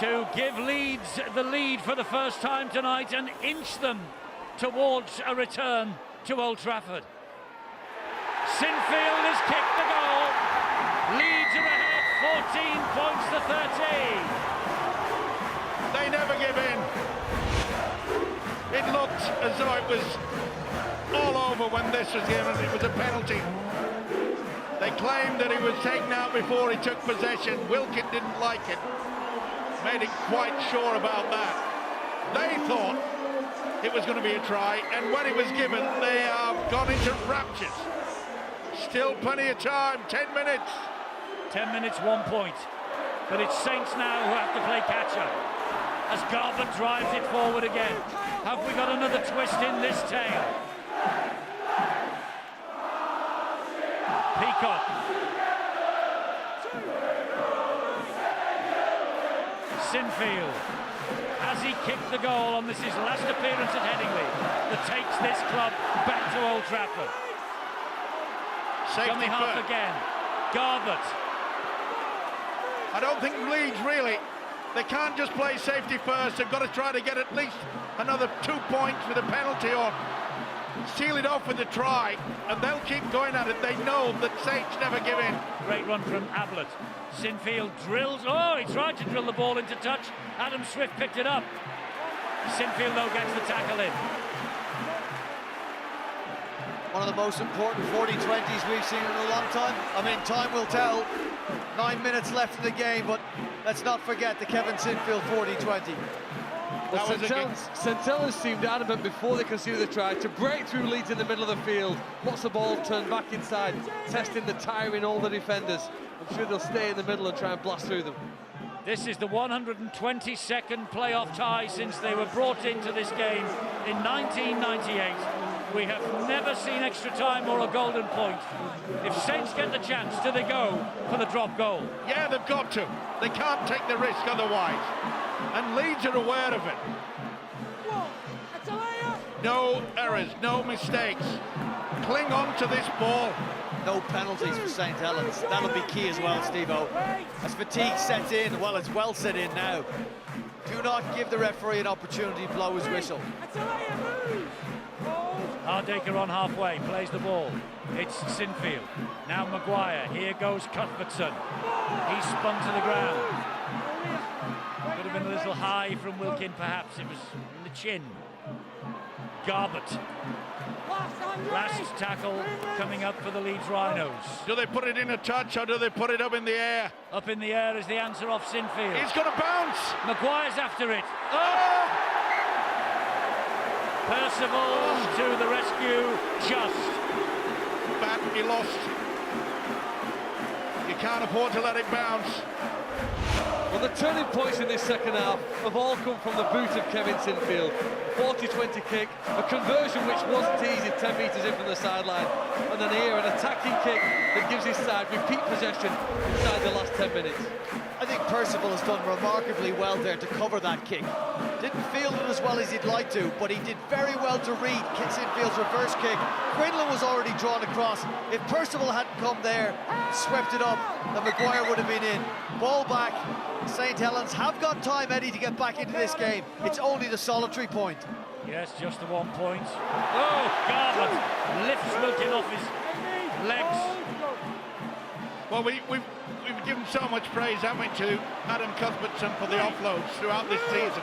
to give Leeds the lead for the first time tonight and inch them towards a return to Old Trafford. Sinfield has kicked the goal. Leeds are ahead 14 points to 13. They never give in. It looked as though it was all over when this was given. It was a penalty. They claimed that he was taken out before he took possession. Wilkin didn't like it. Made it quite sure about that. They thought it was going to be a try, and when it was given, they have gone into raptures. Still plenty of time, 10 minutes. 10 minutes, 1 point. But it's Saints now who have to play catch-up. As Garbutt drives it forward again. Have we got another twist in this tale? Peacock. Sinfield. Has he kicked the goal on this his last appearance at Headingley that takes this club back to Old Trafford? Coming half again. Garbutt. I don't think Leeds really, they can't just play safety first. They've got to try to get at least another 2 points with a penalty or seal it off with a try, and they'll keep going at it. They know that Saints never give in. Great run from Ablett. Sinfield drills. Oh, he tried to drill the ball into touch. Adam Swift picked it up. Sinfield, though, gets the tackle in. One of the most important 40-20s we've seen in a long time. I mean, time will tell. 9 minutes left in the game, but let's not forget the Kevin Sinfield 40-20. Well, St Helens seemed adamant before they conceded the try to break through Leeds in the middle of the field. Once the ball turned back inside, testing the tiring older defenders. I'm sure they'll stay in the middle and try and blast through them. This is the 122nd playoff tie since they were brought into this game in 1998. We have never seen extra time or a golden point. If Saints get the chance, do they go for the drop goal? Yeah, they've got to. They can't take the risk otherwise. And Leeds are aware of it. No errors, no mistakes. Cling on to this ball. No penalties for St Helens. That'll be key as well, Steve-O. As fatigue sets in, well, it's well set in now. Do not give the referee an opportunity to blow his whistle. Hardaker on halfway, plays the ball. It's Sinfield. Now Maguire. Here goes Cuthbertson. He's spun to the ground. Could have been a little high from Wilkin, perhaps. It was in the chin. Garbutt. Last tackle coming up for the Leeds Rhinos. Do they put it in a touch or do they put it up in the air? Up in the air is the answer off Sinfield. He's going to bounce. Maguire's after it. Oh! Percival to the rescue, just. Badly lost. You can't afford to let it bounce. Well, the turning points in this second half have all come from the boot of Kevin Sinfield. 40-20 kick, a conversion which wasn't easy 10 metres in from the sideline, and then here an attacking kick that gives his side repeat possession inside the last 10 minutes. I think Percival has done remarkably well there to cover that kick. Didn't field it as well as he'd like to, but he did very well to read Sinfield's reverse kick. Quinlan was already drawn across. If Percival hadn't come there, swept it up, then Maguire would have been in. Ball back. St Helens have got time, Eddie, to get back into this game. It's only the solitary point. Yes, just the 1 point. Oh, Garbutt lifts Wilkin off his legs. Well, we've given so much praise, haven't we, to Adam Cuthbertson for the offloads throughout this season.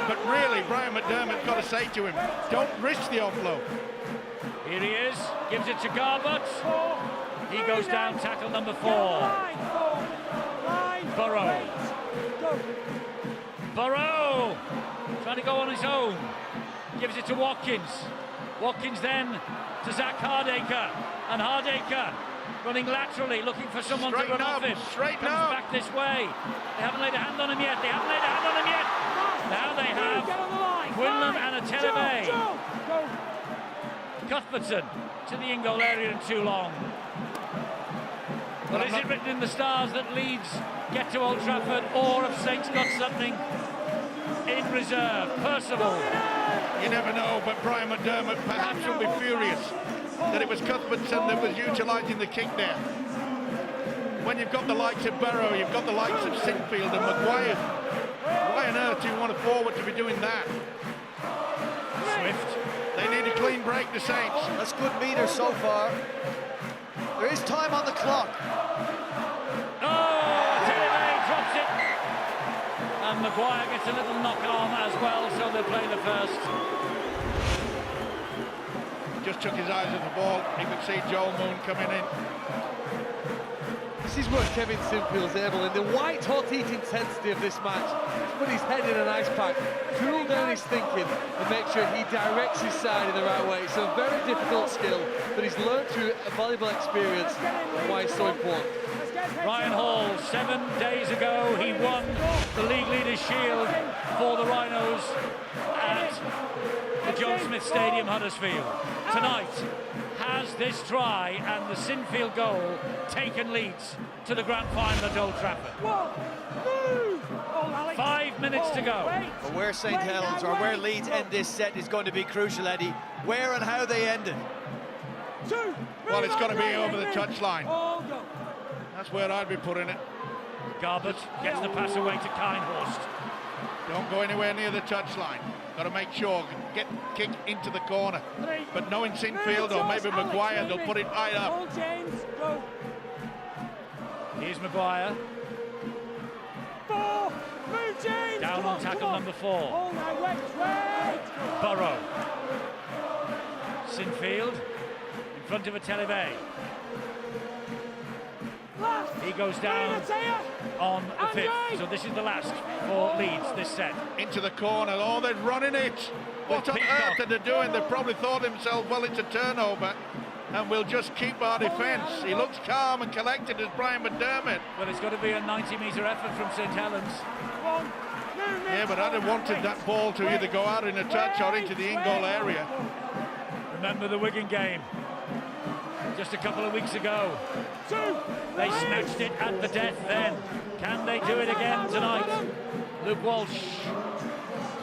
But really, Brian McDermott's got to say to him, don't risk the offload. Here he is, gives it to Garbutt. He goes down, tackle number 4. Burrow. Burrow trying to go on his own. Gives it to Watkins. Watkins then to Zach Hardaker. And Hardaker running laterally, looking for someone to run off him. Comes back this way. They haven't laid a hand on him yet. They haven't laid a hand on him yet. Now they have Quinlan and Atelebe. Cuthbertson to the in-goal area and too long. Well, is it written in the stars that Leeds get to Old Trafford, or have Saints got something in reserve? Percival. You never know, but Brian McDermott perhaps will be furious that it was Cuthbertson that was utilising the kick there. When you've got the likes of Barrow, you've got the likes of Sinfield and Maguire. Why on earth do you want a forward to be doing that? Swift. They need a clean break, the Saints. That's good meter so far. There is time on the clock. Oh, Atelebe drops it. And Maguire gets a little knock on as well, so they'll play the first. Just took his eyes off the ball. He could see Joel Moon coming in. This is where Kevin Sinfield's able, in the white-hot heat intensity of this match, to put his head in an ice pack, cool down his thinking, and make sure he directs his side in the right way. It's a very difficult skill, but he's learned through a valuable experience, and why it's so important. Ryan Hall, 7 days ago, he won the League Leaders' Shield for the Rhinos at the John Smith Stadium, Huddersfield. Tonight, has this try and the Sinfield goal taken Leeds to the grand final at Old Trafford? 5 minutes to go. But where St Helens or where Leeds end this set is going to be crucial, Eddie. Where and how they end it. Well, it's got to be over the touchline. That's where I'd be putting it. Garbett gets the pass away to Kindhorst. Don't go anywhere near the touchline. Got to make sure, get kick into the corner. But knowing Sinfield or maybe Maguire, they'll put it high up. Here's Maguire. Down on tackle number 4. Burrow. Sinfield in front of a Telebay. He goes down on the 5th, so this is the last for Leeds this set. Into the corner, oh, they're running it. What on earth are they doing? They probably thought themselves, well, it's a turnover, and we'll just keep our defence. He looks calm and collected as Brian McDermott. Well, it's got to be a 90-metre effort from St Helens. Yeah, but I'd have wanted that ball to either go out in a touch or into the in-goal area. Remember the Wigan game just a couple of weeks ago. They snatched it at the death then. Can they do it again tonight? Luke Walsh,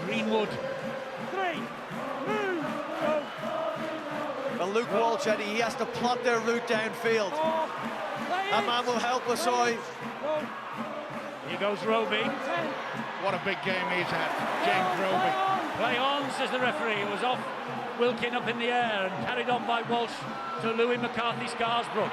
Greenwood. Well, Luke Walsh, Eddie, he has to plot their route downfield. That man will help us all. Here goes Roby. What a big game he's had, James Roby. Play on, says the referee. It was off Wilkin up in the air and carried on by Walsh to Louis McCarthy Scarsbrook.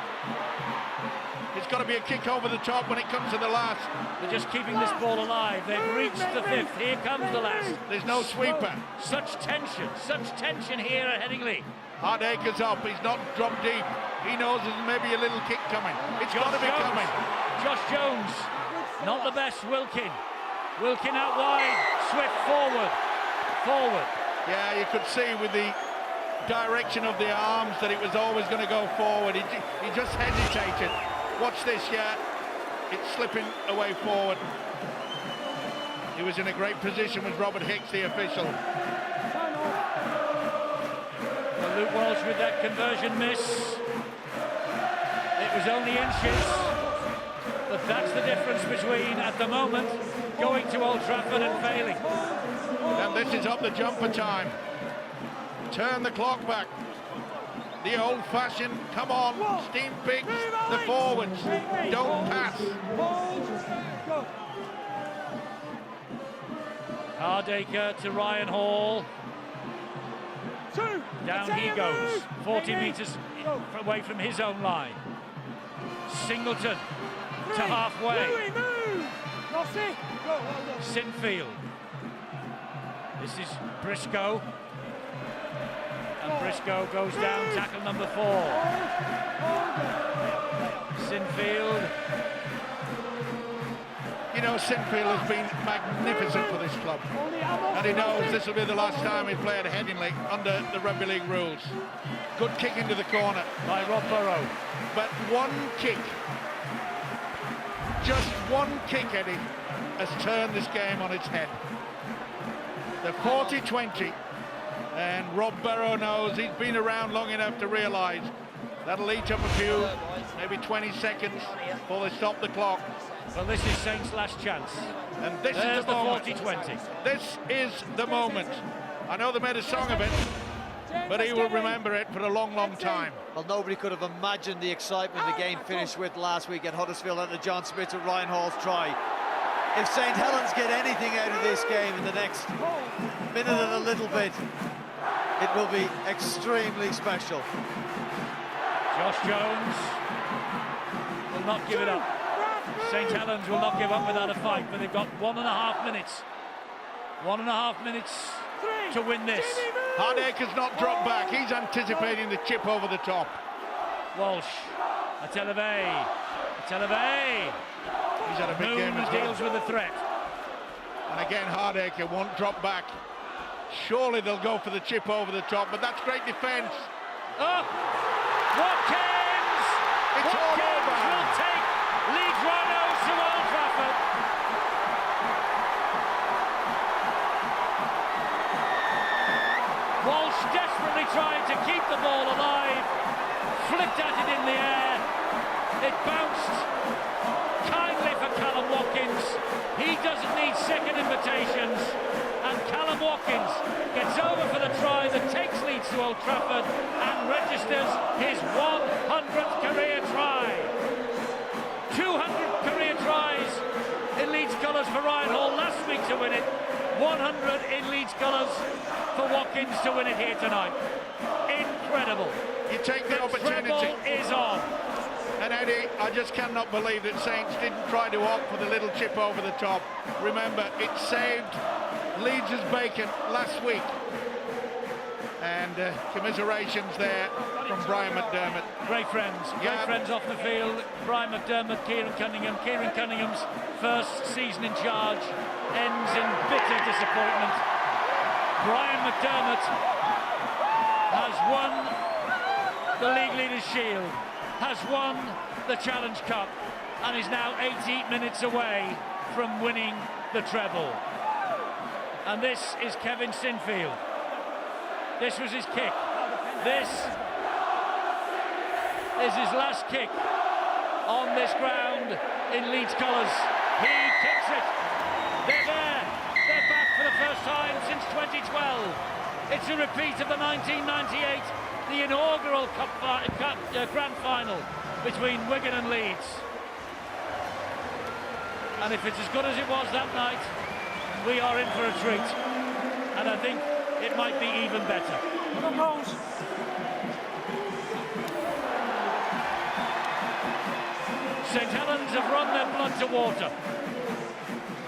It's got to be a kick over the top when it comes to the last. They're just keeping this ball alive. They've reached the 5th. Here comes the last. There's no sweeper. Such tension here at Headingley. Hardacre's up. He's not dropped deep. He knows there's maybe a little kick coming. It's got to be coming. Josh Jones, not the best. Wilkin out wide. Swift forward. Yeah, you could see with the direction of the arms that it was always going to go forward. He just hesitated. Watch this, yeah. It's slipping away forward. He was in a great position with Robert Hicks, the official. Well, Luke Walsh with that conversion miss. It was only inches. But that's the difference between, at the moment, going to Old Trafford and failing. And this is up the jumper time. Turn the clock back. The old-fashioned, come on, steam pigs, the forwards, don't pass. Hardacre to Ryan Hall. Down he goes, 40 metres away from his own line. Singleton to halfway. Sinfield. This is Briscoe. And Briscoe goes down, tackle number 4. Sinfield. You know, Sinfield has been magnificent for this club. And he knows this will be the last time he play at Headingley under the Rugby League rules. Good kick into the corner by Rob Burrow. But one kick, just one kick, Eddie, has turned this game on its head. The 40-20. And Rob Burrow knows, he's been around long enough to realise that'll eat up a few, maybe 20 seconds before they stop the clock. Well, this is Saints' last chance. And this is the moment. 40-20. This is the moment. I know they made a song of it, but he will remember it for a long, long time. Well, nobody could have imagined the excitement the game finished with last week at Huddersfield at the John Smith and Ryan Hall's try. If St Helens get anything out of this game in the next minute and a little bit, it will be extremely special. Josh Jones will not give it up. St Helens will not give up without a fight, but they've got 1.5 minutes. 1.5 minutes to win this. Hardacre's not dropped back. He's anticipating the chip over the top. Walsh, Ateleve, Telebay. He's had a big game as well. Deals with the threat. And again, Hardacre won't drop back. Surely they'll go for the chip over the top, but that's great defence. Oh! Watkins! It's all over. Will take Leeds Rhinos to Old Trafford. Walsh desperately trying to keep the ball alive, flicked at it in the air. It bounced kindly for Callum Watkins. He doesn't need second invitations, and Callum Watkins gets over for the try that takes Leeds to Old Trafford and registers his 100th career try. 200 career tries in Leeds colours for Ryan Hall last week to win it. 100 in Leeds colours for Watkins to win it here tonight. Incredible. You take the opportunity. Treble is on. And Eddie, I just cannot believe that Saints didn't try to opt for the little chip over the top. Remember, it saved Leeds' bacon last week. And commiserations there from Brian McDermott. Great friends off the field. Brian McDermott, Kieran Cunningham. Kieran Cunningham's first season in charge ends in bitter disappointment. Brian McDermott has won the League Leaders' Shield, has won the Challenge Cup, and is now 80 minutes away from winning the treble. And this is Kevin Sinfield. This was his kick. This is his last kick on this ground in Leeds colours. He kicks it. They're there. They're back for the first time since 2012. It's a repeat of the 1998, the inaugural grand final between Wigan and Leeds. And if it's as good as it was that night, we are in for a treat. And I think it might be even better. Come on, St Helens have run their blood to water.